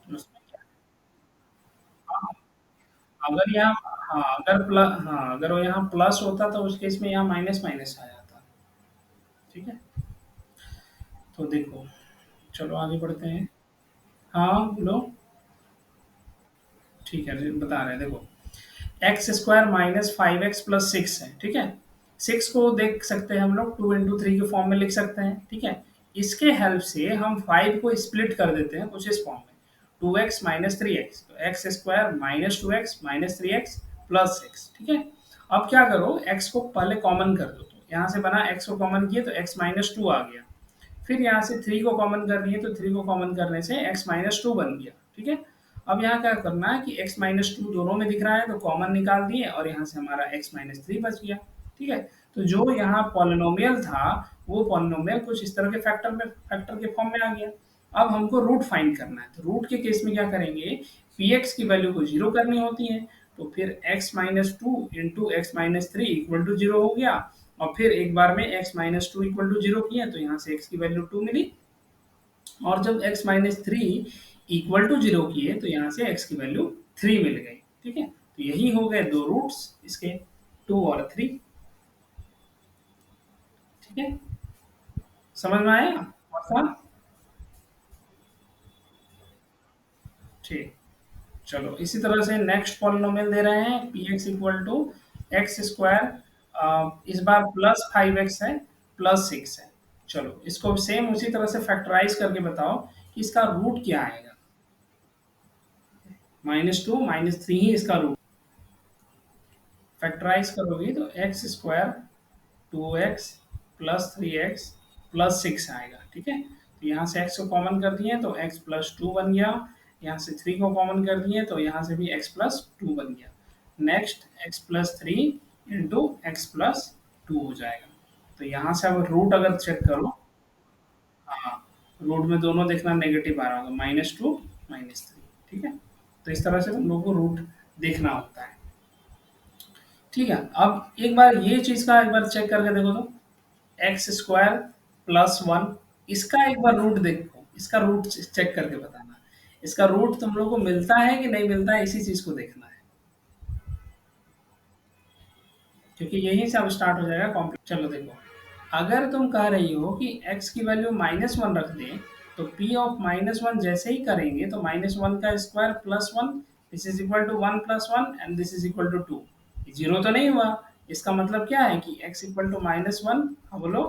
उसमें क्या- हाँ, अगर यहाँ, हाँ अगर प्लस, हाँ अगर वो यहाँ प्लस होता तो उस केस में यहाँ माइनस माइनस आ जाता। ठीक है, तो देखो, चलो आगे बढ़ते हैं। हाँ बोलो। ठीक है बता रहे हैं, देखो x² - 5x + 6 है, ठीक है। 6 को देख सकते हैं हम लोग 2 × 3 के फॉर्म में लिख सकते हैं, ठीक है। इसके हेल्प से हम 5 को स्प्लिट कर देते हैं कुछ इस फॉर्म में, 2x - 3x, तो x² - 2x - 3x + 6, ठीक है। अब क्या करो, x को पहले कॉमन कर दो, तो यहाँ से बना, x को कॉमन किए तो x-2 आ गया। फिर यहाँ से 3 को कॉमन कर दिए तो 3 को कॉमन करने से x-2 बन गया, ठीक है। अब यहाँ क्या करना है कि x-2 दोनों में दिख रहा है तो कॉमन निकाल दिए और यहाँ से हमारा x-3 बच गया, ठीक है। तो जो यहाँ पॉलिनोमियल था वो पॉलिनोमियल कुछ इस तरह के फैक्टर के फॉर्म में आ गया। अब हमको रूट फाइंड करना है, तो रूट के केस में क्या करेंगे, px की वैल्यू को 0 करनी होती है, तो फिर x-2 into x-3 equal to 0 हो गया। और फिर एक बार में x-2 इक्वल टू 0 किया तो यहाँ से x की वैल्यू 2 मिली, और जब x-3 इक्वल टू 0 किए तो यहाँ से x की वैल्यू 3 मिल गई, ठीक है। तो यही हो गए दो रूट्स इसके, 2 और 3, ठीक है। समझ में आया? और था? ठीक। चलो इसी तरह से नेक्स्ट पॉलिनोमियल दे रहे हैं, px इक्वल टू x², इस बार +5x है +6 है। चलो इसको सेम उसी तरह से फैक्टराइज करके बताओ कि इसका रूट क्या आएगा। -2 -3 ही इसका रूट, फैक्टराइज करोगे तो x² 2x plus 3x plus 6 आएगा, ठीक है। तो यहाँ से x को कॉमन कर दिए तो x+2 बन गया, यहाँ से 3 को कॉमन कर दिए तो यहाँ से भी x+2 बन गया। नेक्स्ट x+3 इंटू x+2 हो जाएगा। तो यहाँ से अब रूट अगर चेक करो, हाँ रूट में दोनों देखना नेगेटिव आ रहा होगा, -2 -3, ठीक है। तो इस तरह से तुम लोग को रूट देखना होता है, ठीक है। अब एक बार ये चीज का एक बार चेक करके देखो तो, x² + 1, इसका एक बार रूट देखो, इसका रूट चेक करके बताना। इसका रूट तुम लोग को मिलता है कि नहीं मिलता है, इसी चीज को देखना है, क्योंकि यहीं से अब स्टार्ट हो जाएगा कॉम्प्लेक्स। चलो देखो, अगर तुम कह रही हो कि x की वैल्यू -1 रख दें, तो p ऑफ -1 जैसे ही करेंगे तो -1 का square plus 1, this is equal to 1 plus 1 and this is equal to 2। Zero तो नहीं हुआ। इसका मतलब क्या है कि x इक्वल टू -1। हाँ बोलो।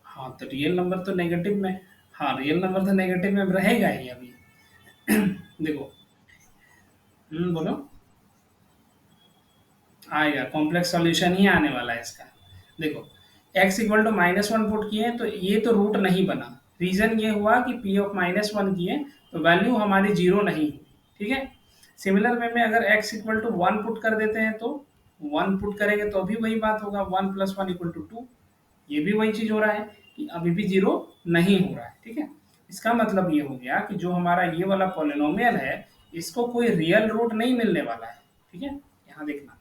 हाँ तो रियल नंबर तो नेगेटिव में, हाँ रियल नंबर तो नेगेटिव में रहेगा ही अभी। देखो। बोलो। आएगा, कॉम्प्लेक्स सॉल्यूशन ही आने वाला है इसका। देखो, x इक्वल टू -1 पुट किए तो ये तो रूट नहीं बना। रीजन ये हुआ कि p ऑफ -1 किए तो वैल्यू हमारी जीरो नहीं हुई। ठीक है। सिमिलर वे में अगर x इक्वल टू 1 पुट कर देते हैं तो 1 पुट करेंगे तो भी वही बात होगा, 1 प्लस 1 इक्वल टू 2। ये भी वही चीज हो रहा है कि अभी भी जीरो नहीं हो रहा है। ठीक है। इसका मतलब ये हो गया कि जो हमारा ये वाला पॉलिनोमियल है, इसको कोई रियल रूट नहीं मिलने वाला है। ठीक है। यहाँ देखना,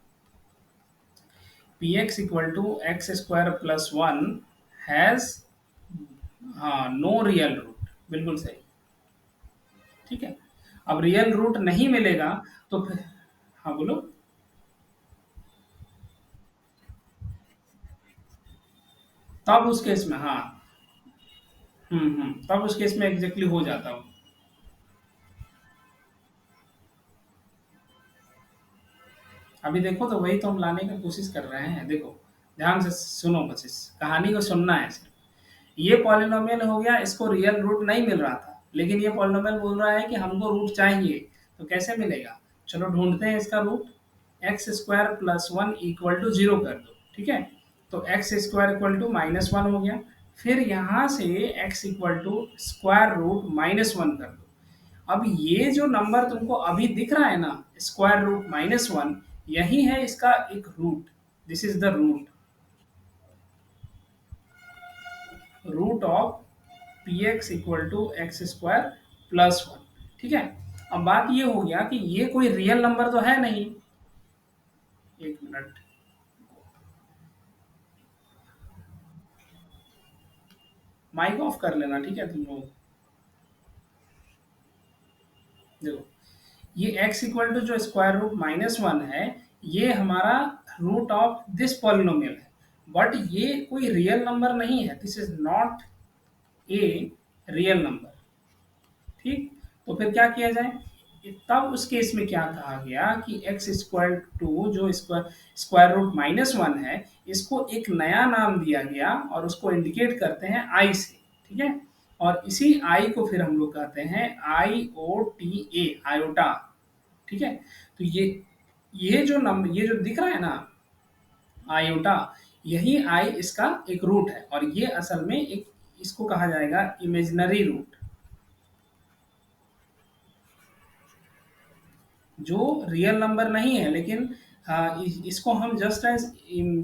p x equal to x square plus one has, हाँ नो रियल रूट, बिल्कुल सही। ठीक है। अब रियल रूट नहीं मिलेगा तो फिर, हाँ बोलो। तब उस केस में हाँ, तब उस केस में एग्जैक्टली हो जाता हूँ। अभी देखो तो वही तो हम लाने की कोशिश कर रहे हैं। देखो, ध्यान से सुनो, बस इस कहानी को सुनना है सिर्फ। ये पॉलिनोमियल हो गया, इसको रियल रूट नहीं मिल रहा था, लेकिन ये पॉलिनोमियल बोल रहा है कि हमको रूट चाहिए। तो कैसे मिलेगा? चलो ढूंढते हैं इसका root. X square plus one equal to zero कर दो। ठीक है। तो एक्स स्क्वायर इक्वल टू -1 हो गया। फिर यहाँ से x equal to square root -1 कर दो। अब ये जो नंबर तुमको अभी दिख रहा है ना, स्क्वायर रूट -1, यही है इसका एक root. This is the root, root of p x equal to x square plus one. ठीक है। अब बात ये हो गया कि ये कोई रियल नंबर तो है नहीं। एक मिनट, माइक ऑफ कर लेना, ठीक है तुम लोग। देखो, ये x इक्वल टू जो स्क्वायर रूट -1 है, ये हमारा रूट ऑफ दिस पॉलिनोमियल है। बट ये कोई रियल नंबर नहीं है, this is not a real number. ठीक। तो फिर क्या किया जाए? तब उस केस में क्या कहा गया कि एक्स स्क्वायर टू जो स्क्वायर स्क्वायर रूट -1 है, इसको एक नया नाम दिया गया और उसको इंडिकेट करते हैं आई से। ठीक है। और इसी आई को फिर हम लोग कहते हैं IOTA, आयोटा। ठीक है। तो ये जो नंबर, ये जो दिख रहा है ना, आयोटा, यही आई इसका एक रूट है, और ये असल में एक, इसको कहा जाएगा इमेजिनरी रूट। जो रियल नंबर नहीं है, लेकिन इसको हम just as,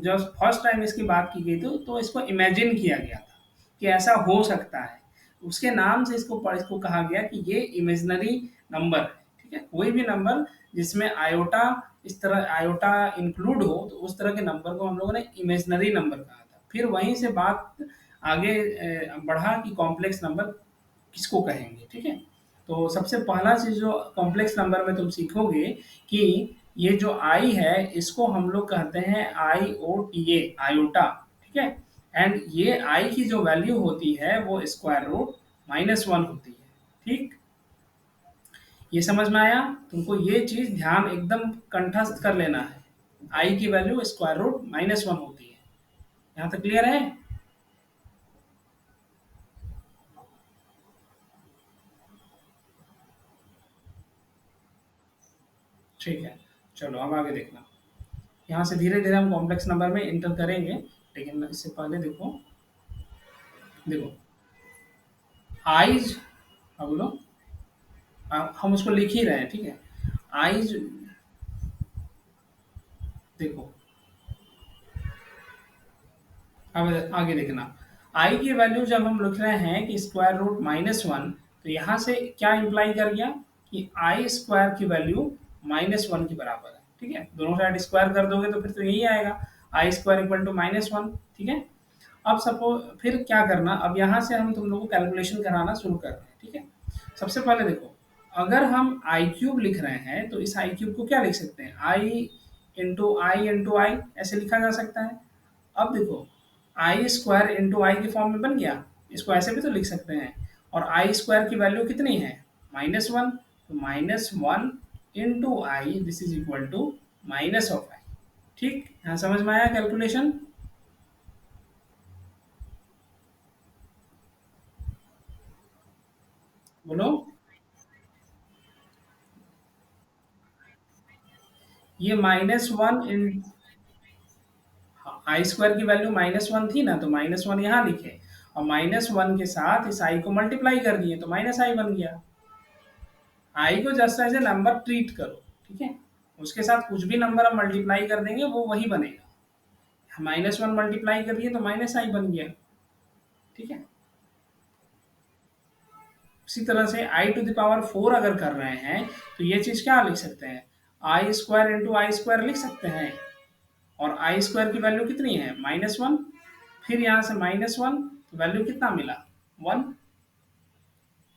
just first time इसकी बात की गई तो इसको इमेजिन किया गया था कि ऐसा हो सकता है। उसके नाम से इसको कहा गया कि ये इमेजिनरी नंबर है। ठीक है। कोई भी नंबर जिसमें आयोटा, इस तरह आयोटा इंक्लूड हो, तो उस तरह के नंबर को हम लोगों ने इमेजिनरी नंबर कहा था। फिर वहीं से बात आगे बढ़ा कि कॉम्प्लेक्स नंबर किसको कहेंगे। ठीक है। तो सबसे पहला चीज जो कॉम्प्लेक्स नंबर में तुम सीखोगे कि ये जो आई है, इसको हम लोग कहते हैं IOTA, आयोटा। ठीक है। एंड ये आई की जो वैल्यू होती है वो स्क्वायर रूट -1 होती है। ठीक। ये समझ में आया? तुमको ये चीज ध्यान एकदम कंठस्थ कर लेना है। आई की वैल्यू स्क्वायर रूट -1 होती है। यहाँ तक क्लियर है? ठीक है। चलो अब आगे देखना। यहाँ से धीरे धीरे हम कॉम्प्लेक्स नंबर में इंटर करेंगे, लेकिन इससे पहले देखो। देखो, आइज, अब बोलो। हम उसको लिख ही रहे हैं। ठीक है। आइज, देखो, अब आगे देखना। आई की वैल्यू जब हम लिख रहे हैं कि स्क्वायर रूट -1, तो यहाँ से क्या इंप्लाई कर गया कि आई स्क्वायर की वैल्यू -1 के बराबर है। ठीक है। दोनों साइड स्क्वायर कर दोगे तो फिर तो यही आएगा, आई स्क्वायर इक्वल टू -1। ठीक है। अब सपोज फिर क्या करना, अब यहाँ से हम तुम लोगों को कैलकुलेशन कराना शुरू कर रहे हैं। ठीक है। सबसे पहले देखो, अगर हम आई क्यूब लिख रहे हैं तो इस आई क्यूब को क्या लिख सकते हैं? आई इंटू आई ऐसे लिखा जा सकता है। अब देखो आई स्क्वायर इंटू आई के फॉर्म में बन गया, इसको ऐसे भी तो लिख सकते हैं। और आई स्क्वायर की वैल्यू कितनी है, -1, तो -1 into I this is equal to minus of I. ठीक, यहाँ समझ में आया कैलकुलेशन? बोलो। ये -1 इन आई स्क्वायर की वैल्यू -1 थी ना, तो -1 यहाँ लिखे और -1 के साथ इस आई को मल्टीप्लाई कर दिए तो माइनस आई बन गया। आई को just as a number treat करो, ठीक है। उसके साथ कुछ भी नंबर हम मल्टीप्लाई कर देंगे वो वही बनेगा। -1 मल्टीप्लाई करिए तो माइनस आई बन गया, ठीक है। उसी तरह से i⁴ अगर कर रहे हैं तो ये चीज क्या लिख सकते हैं, आई स्क्वायर इंटू आई स्क्वायर लिख सकते हैं। और आई स्क्वायर की वैल्यू कितनी है, -1, फिर यहाँ से -1 तो वैल्यू कितना मिला, 1।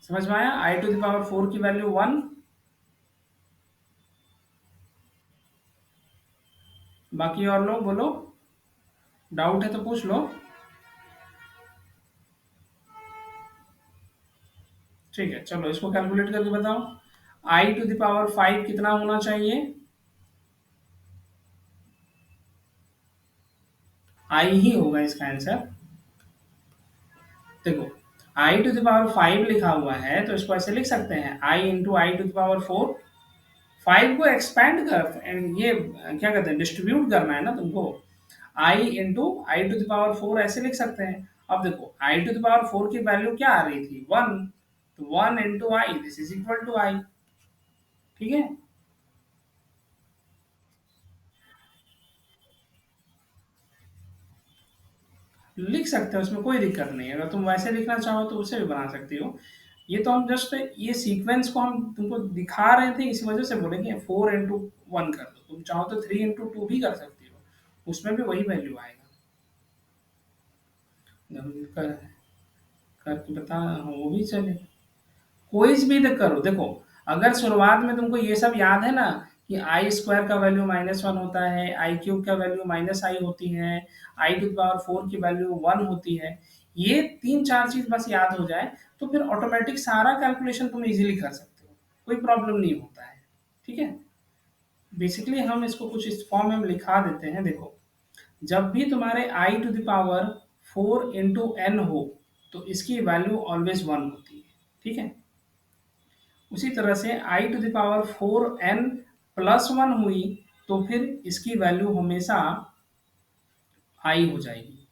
समझ में आया, i⁴ की वैल्यू 1। बाकी और लोग बोलो, डाउट है तो पूछ लो। ठीक है, चलो इसको कैलकुलेट करके बताओ। i⁵ कितना होना चाहिए, आई ही होगा इसका आंसर। देखो i⁵ लिखा हुआ है तो इसको ऐसे लिख सकते हैं, आई इंटू i⁴ 5 को एक्सपैंड कर ये क्या कहते हैं, डिस्ट्रीब्यूट करना है ना तुमको। आई इंटू i⁴ ऐसे लिख सकते हैं। अब देखो i⁴ की वैल्यू क्या आ रही थी, 1, तो 1 into I this is equal to I, ठीक है। लिख सकते हो, उसमें कोई दिक्कत नहीं है। अगर तुम वैसे लिखना चाहो तो उसे भी बना सकती हो। ये तो हम जस्ट ये सीक्वेंस को हम तुमको दिखा रहे थे, इसी वजह से बोले कि 4 इंटू 1 कर दो। तुम चाहो तो 3 इंटू 2 भी कर सकती हो, उसमें भी वही वैल्यू आएगा। कर करके बता, हाँ, वो भी चले। कोई भी तो करो, देखो अगर शुरुआत में तुमको ये सब याद है ना कि आई स्क्वायर का वैल्यू -1 होता है, आई क्यूब का वैल्यू माइनस आई होती है, i⁴ की वैल्यू 1 होती है, ये 3-4 चीज बस याद हो जाए तो फिर ऑटोमेटिक सारा कैलकुलेशन तुम इजीली कर सकते हो, कोई प्रॉब्लम नहीं होता है, ठीक है। बेसिकली हम इसको कुछ इस फॉर्म में लिखा देते हैं। देखो जब भी तुम्हारे i⁴ इंटू एन हो तो इसकी वैल्यू ऑलवेज 1 होती है, ठीक है। उसी तरह से i⁴n प्लस 1 हुई तो फिर इसकी वैल्यू हमेशा आई हो जाएगी।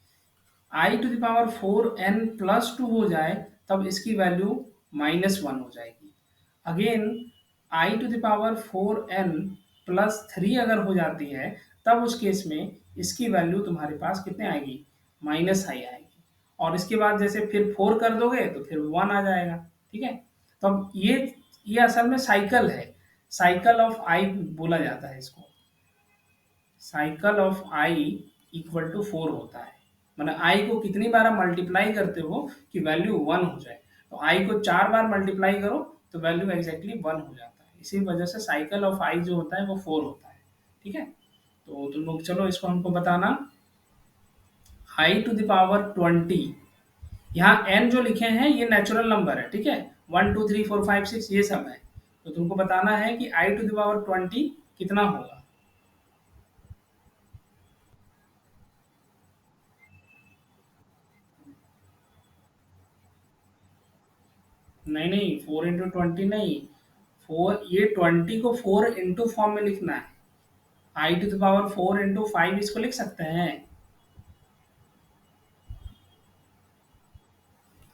i⁴n प्लस 2 हो जाए तब इसकी वैल्यू -1 हो जाएगी। अगेन i⁴n प्लस 3 अगर हो जाती है तब उस केस में इसकी वैल्यू तुम्हारे पास कितने आएगी, -i आएगी। और इसके बाद जैसे फिर 4 कर दोगे तो फिर 1 आ जाएगा, ठीक है। तो अब ये असल में साइकिल है, साइकिल ऑफ आई बोला जाता है इसको। Cycle of i equal to 4 होता है, मतलब आई को कितनी बार आप मल्टीप्लाई करते हो कि वैल्यू 1 हो जाए। तो आई को 4 बार मल्टीप्लाई करो तो वैल्यू एग्जैक्टली 1 हो जाता है। इसी वजह से साइकिल ऑफ आई जो होता है वो 4 होता है, ठीक है। तो तुम लोग चलो इसको हमको बताना। i⁻20, यहाँ n जो लिखे हैं ये नेचुरल नंबर है, ठीक है। 1 2 3 4 5 6 ये सब है। तो तुमको बताना है कि i⁻20 कितना होगा। नहीं नहीं, 4 इंटू 20 नहीं, 4 ये 20 को 4 इंटू फॉर्म में लिखना है। i⁻4 इसको लिख सकते हैं।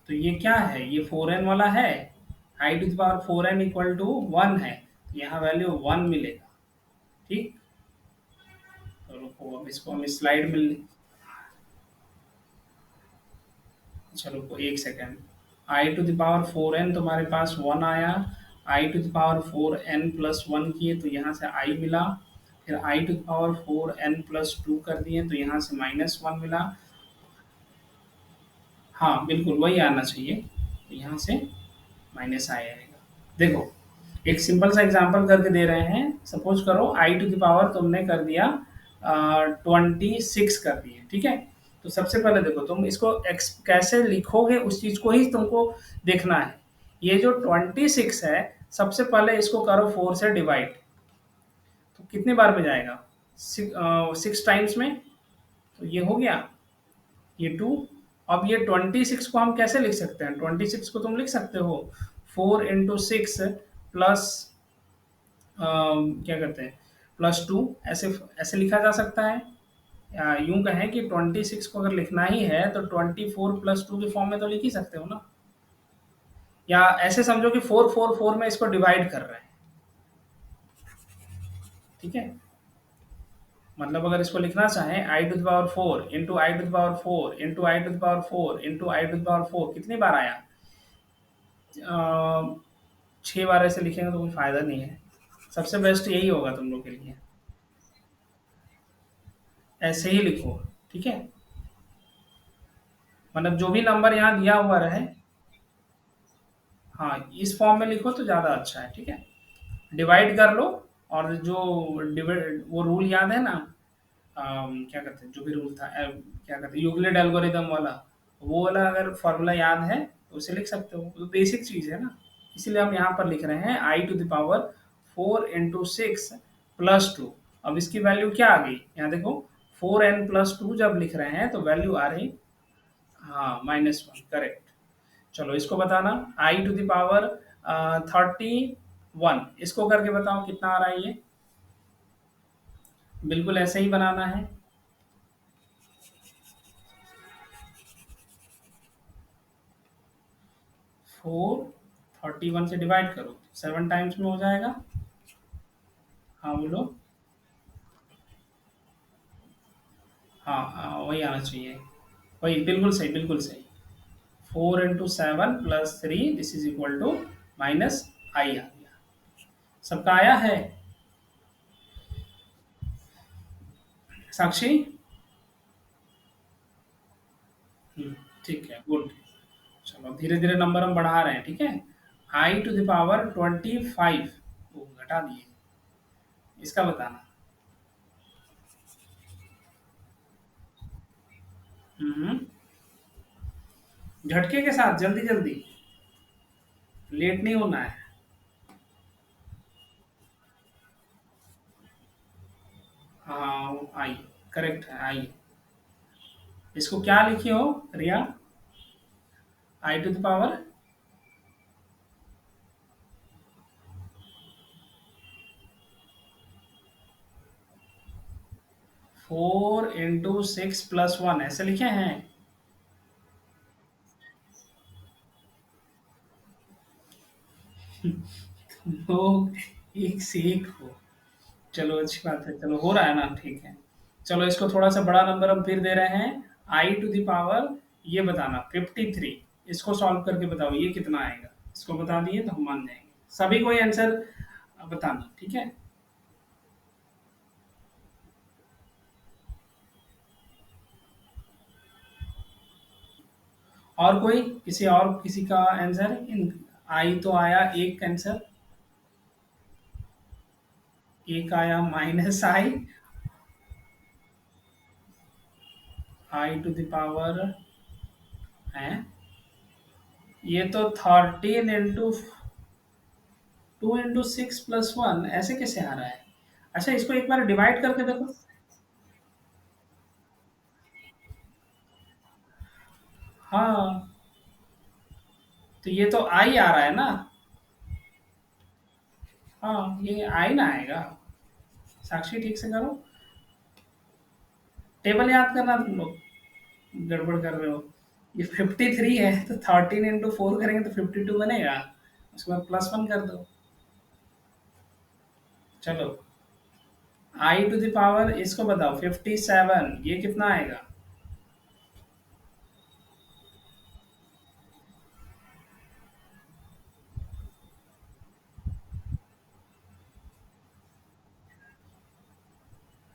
तो ये क्या है, ये 4n वाला है। i⁻4n इक्वल टू 1 है, तो यहाँ वैल्यू 1 मिलेगा, ठीक। तो रुको अब इसको हम स्लाइड में चलो को एक सेकेंड। i⁻4n तुम्हारे पास 1 आया, i⁻4n प्लस 1 किए तो यहाँ से i मिला, फिर i⁻4n प्लस 2 कर दिए तो यहाँ से -1 मिला। हाँ बिल्कुल वही आना चाहिए, तो यहाँ से -i आएगा। देखो एक सिंपल सा एग्जांपल करके दे रहे हैं। सपोज करो आई टू द पावर तुमने कर दिया 26 कर दिए, ठीक है। तो सबसे पहले देखो तुम इसको कैसे लिखोगे उस चीज को ही तुमको देखना है। ये जो 26 है, सबसे पहले इसको करो 4 से डिवाइड। तो कितने बार में जाएगा? 6 टाइम्स में। तो ये हो गया, ये 2। अब ये 26 को हम कैसे लिख सकते हैं? 26 को तुम लिख सकते हो 4 into 6 प्लस क्या कहते हैं, +2। ऐसे ऐसे लिखा जा सकता है। या यूं कहें कि 26 को अगर लिखना ही है तो 24 + 2 के फॉर्म में तो लिख ही सकते हो ना। या ऐसे समझो कि 4 4 4 में इसको डिवाइड कर रहे हैं, ठीक है। मतलब अगर इसको लिखना चाहें I⁴ कितनी बार आया? 6 बार ऐसे लिखेंगे तो कोई फायदा नहीं है। सबसे बेस्ट यही होगा तुम लोग के लिए, ऐसे ही लिखो, ठीक है। मतलब जो भी नंबर यहाँ दिया हुआ रहे, हाँ इस फॉर्म में लिखो तो ज़्यादा अच्छा है, ठीक है। डिवाइड कर लो। और जो डिवाइड वो रूल याद है ना, क्या कहते हैं, जो भी रूल था, क्या कहते हैं, यूक्लिड एल्गोरिदम वाला, वो वाला अगर फॉर्मूला याद है तो उसे लिख सकते हो, तो बेसिक चीज़ है ना। इसीलिए हम यहाँ पर लिख रहे हैं I⁴ अब इसकी वैल्यू क्या आ गई यहाँ देखो, 4n+2 जब लिख रहे हैं तो वैल्यू आ रही, हाँ -1, करेक्ट। चलो इसको बताना, I⁻31, इसको करके बताओ कितना आ रहा है ये। बिल्कुल ऐसे ही बनाना है। 4 31 से डिवाइड करो, 7 टाइम्स में हो जाएगा। हाँ बोलो। हाँ वही आना चाहिए, वही बिल्कुल सही, बिल्कुल सही। 4 into 7 + 3 this is equal to -i आ गया। सबका आया है साक्षी? हम्म, ठीक है, गुड। चलो धीरे धीरे नंबर हम बढ़ा रहे हैं, ठीक है। I⁻25 वो घटा दिए, इसका बताना। हम्म, झटके के साथ, जल्दी जल्दी, लेट नहीं होना है। हाँ आई, करेक्ट है आई। इसको क्या लिखी हो रिया? I⁻, 4 into 6 + 1 ऐसे लिखे हैं। लोग एक से एक हो। चलो अच्छी बात है, चलो हो रहा है ना, ठीक है। चलो इसको थोड़ा सा बड़ा नंबर हम फिर दे रहे हैं। I⁻, ये बताना 53, इसको सॉल्व करके बताओ ये कितना आएगा। इसको बता दिए तो हम मान जाएंगे। सभी को ये आंसर बताना, ठीक है। और कोई, किसी और किसी का आंसर इन, आई तो आया एक आंसर, एक आया -i, I⁻ है। ये तो 2 into 6 + 1 ऐसे कैसे आ रहा है? अच्छा इसको एक बार डिवाइड करके देखो। हाँ तो ये तो आई आ रहा है ना। हाँ ये आई ना आएगा। साक्षी ठीक से करो, टेबल याद करना तुम लोग, गड़बड़ कर रहे हो। ये 53 है तो 13 into 4 करेंगे तो 52 बनेगा, उसके बाद +1 कर दो। चलो I⁻, इसको बताओ 57, ये कितना आएगा?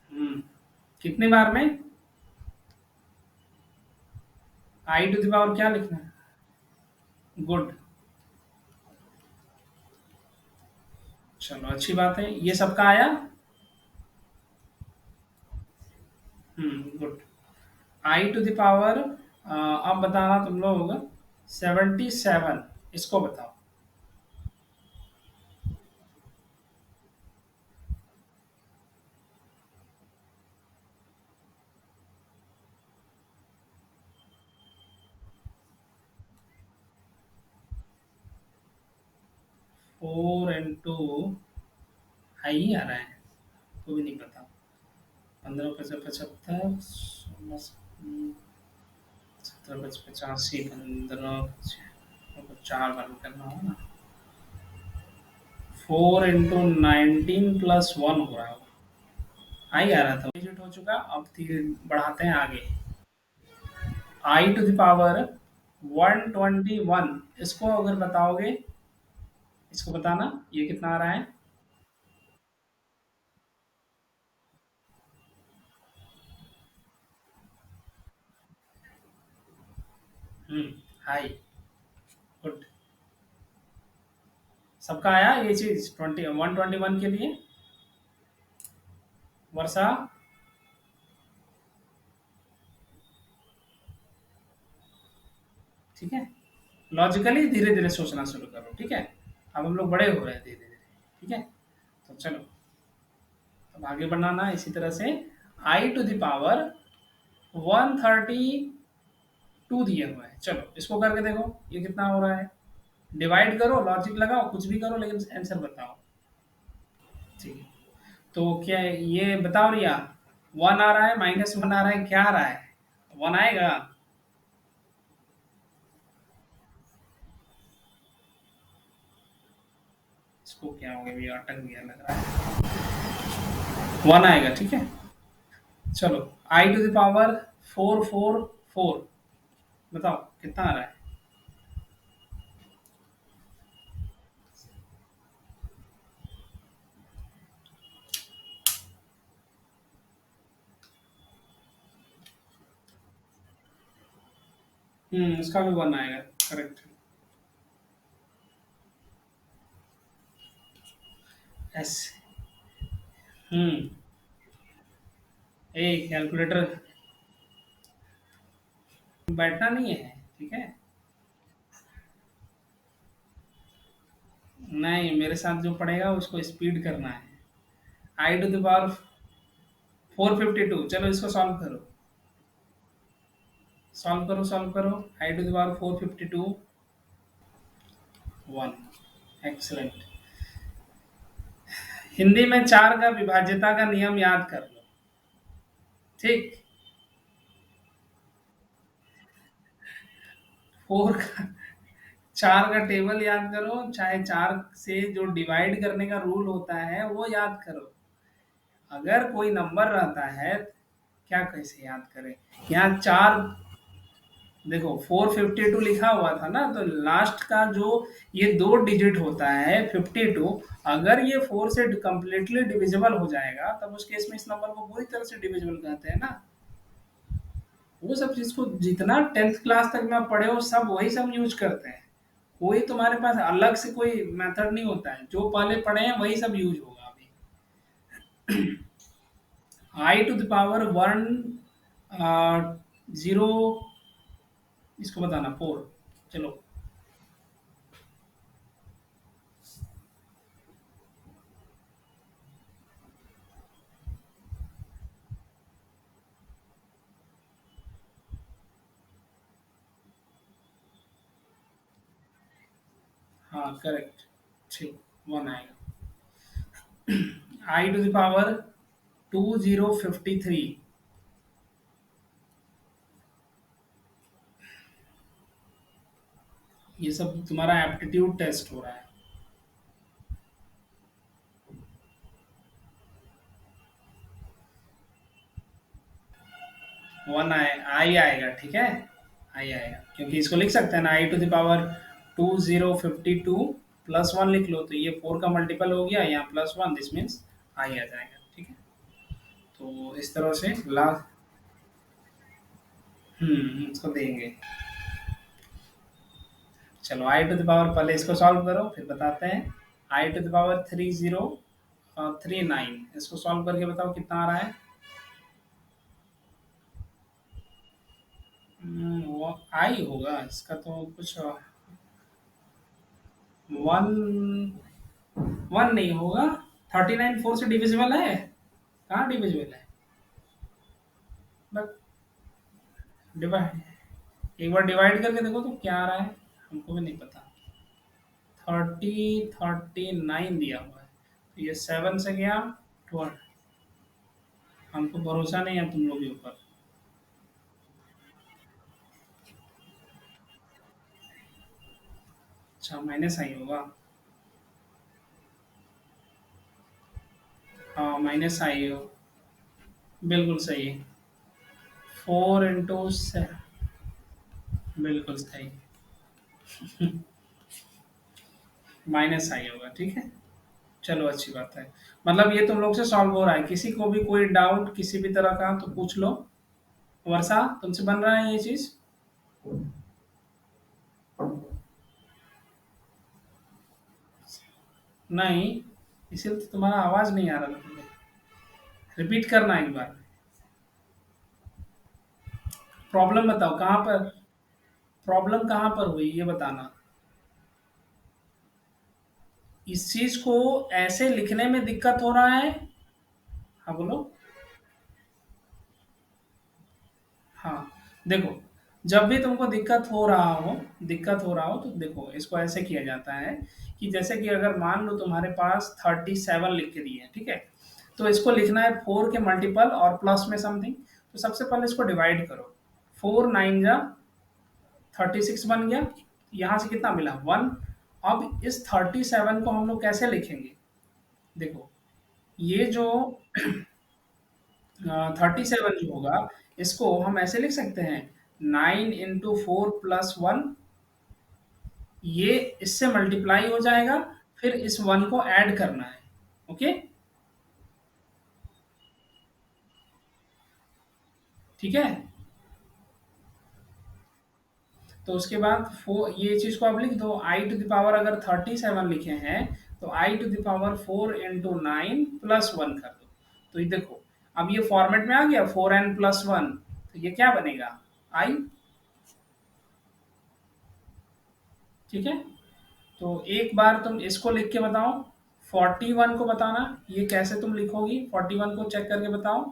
हम्म, कितनी बार में? I⁻ क्या लिखना है? गुड। चलो अच्छी बात है, ये सबका आया। Good. I to the power, अब बताना तुम लोग, 77, इसको बताओ। 4 into, हाई ही आ रहा है, तो भी नहीं पता। 15 55 17 55 15 चार बंद करना होगा ना। 4 into 19 + 1 हो रहा होगा। हाई आ रहा था, डिजिट हो चुका, अब धीरे बढ़ाते हैं आगे। आई टू द पावर 121, इसको अगर बताओगे, इसको बताना ये कितना आ रहा है। हाई। गुड। सबका आया ये चीज, 121 के लिए। वर्षा। ठीक है, लॉजिकली धीरे धीरे सोचना शुरू करो, ठीक है। अब हम लोग बड़े हो रहे हैं धीरे धीरे। ठीक है, तो चलो, अब आगे बढ़ाना इसी तरह से। आई टू द पावर 132 दिया हुआ है, चलो इसको करके देखो ये कितना हो रहा है। डिवाइड करो, लॉजिक लगाओ, कुछ भी करो, लेकिन आंसर बताओ। ठीक है, तो क्या ये बताओ रिया, 1 आ रहा है, -1 आ रहा है, क्या आ रहा है? 1 आएगा। इसको क्या हो गया, ये अटक गया लग रहा है। 1 आएगा, ठीक है। चलो, आई टू द पावर 444, बताओ कितना आ रहा है। इसका भी 1 आएगा, करेक्ट। एस। हम्म ए कैलकुलेटर बैठना नहीं है, ठीक है। नहीं, मेरे साथ जो पड़ेगा उसको स्पीड करना है। आई टू द पावर 452, चलो इसको सॉल्व करो। सॉल्व करो। I to the power 452। 1। Excellent. Hindi में चार का विभाज्यता का नियम याद कर लो। ठीक। फोर का, चार का टेबल याद करो, चाहे चार से जो डिवाइड करने का रूल होता है वो याद करो। अगर कोई नंबर रहता है, क्या कैसे याद करें। यहाँ चार, देखो 452 लिखा हुआ था ना, तो लास्ट का जो ये दो डिजिट होता है 52, अगर ये 4 से कंप्लीटली डिविजिबल हो जाएगा, तब उस केस में इस नंबर को पूरी तरह से डिविजिबल कहते हैं ना। वो सब चीज को जितना 10th क्लास तक में आप पढ़े हो, सब वही सब यूज करते हैं। कोई तुम्हारे पास अलग से कोई मेथड नहीं होता है, जो पहले पढ़े हैं वही सब यूज होगा अभी। आई टू द पावर 10, इसको बताना 4। चलो। हाँ करेक्ट, ठीक। 1 आएगा। आई टू द पावर 2053, ये सब तुम्हारा एप्टीट्यूड टेस्ट हो रहा है। 1 आए, आई आएगा, ठीक है। आई आएगा, क्योंकि इसको लिख सकते हैं ना, आई टू द पावर 2052 +1 लिख लो, तो ये 4 का मल्टीपल हो गया, यहाँ +1, दिस मीन्स आई आ जाएगा, ठीक है। तो इस तरह से लास्ट। इसको देंगे। चलो, आई टू द पावर, पहले इसको सॉल्व करो फिर बताते हैं। आई टू द पावर 3039, इसको सॉल्व करके बताओ कितना आ रहा है। वो आई होगा इसका तो कुछ, वन, वन नहीं होगा। 39 4 से डिविजिबल है? कहाँ डिविजिबल है? बट डिवाइड, एक बार डिवाइड करके देखो तो क्या आ रहा है, हमको भी नहीं पता। 39 दिया हुआ है, तो ये 7 से गया 12। हमको भरोसा नहीं है तुम लोग के ऊपर। अच्छा, माइनस आई होगा। हाँ माइनस आई हो, बिल्कुल सही है। 4 से, बिल्कुल सही, माइनस आई होगा, ठीक है। चलो अच्छी बात है। मतलब ये तुम लोग से सॉल्व हो रहा है, किसी को भी कोई डाउट किसी भी तरह का तो पूछ लो। वर्षा, तुमसे बन रहा है ये चीज? नहीं, इसीलिए तो तुम्हारा आवाज नहीं आ रहा था तुम्हें। रिपीट करना एक बार। प्रॉब्लम बताओ कहाँ पर, प्रॉब्लम कहाँ पर हुई ये बताना। इस चीज को ऐसे लिखने में दिक्कत हो रहा है? हाँ बोलो। हाँ, देखो, जब भी तुमको दिक्कत हो रहा हो तो देखो इसको ऐसे किया जाता है कि जैसे कि अगर मान लो तुम्हारे पास 37 लिख के दिए हैं, ठीक है, तो इसको लिखना है 4 के मल्टीपल और प्लस में समथिंग। तो सबसे पहले इसको डिवाइड करो। 4 9 जा 36 बन गया, यहाँ से कितना मिला 1। अब इस 37 को हम लोग कैसे लिखेंगे, देखो, ये जो 37 जो होगा, इसको हम ऐसे लिख सकते हैं, 9 × 4 + 1, ये इससे मल्टीप्लाई हो जाएगा, फिर इस 1 को ऐड करना है। ओके, ठीक है। तो उसके बाद ये चीज को आप लिख दो, आई टू द पावर अगर 37 लिखे हैं, तो आई टू द पावर 4 × 9 + 1 कर दो। तो ये देखो, अब ये फॉर्मेट में आ गया 4n + 1, तो ये क्या बनेगा, आई, ठीक है। तो एक बार तुम इसको लिख के बताओ, 41 को बताना, ये कैसे तुम लिखोगी, 41 को चेक करके बताओ।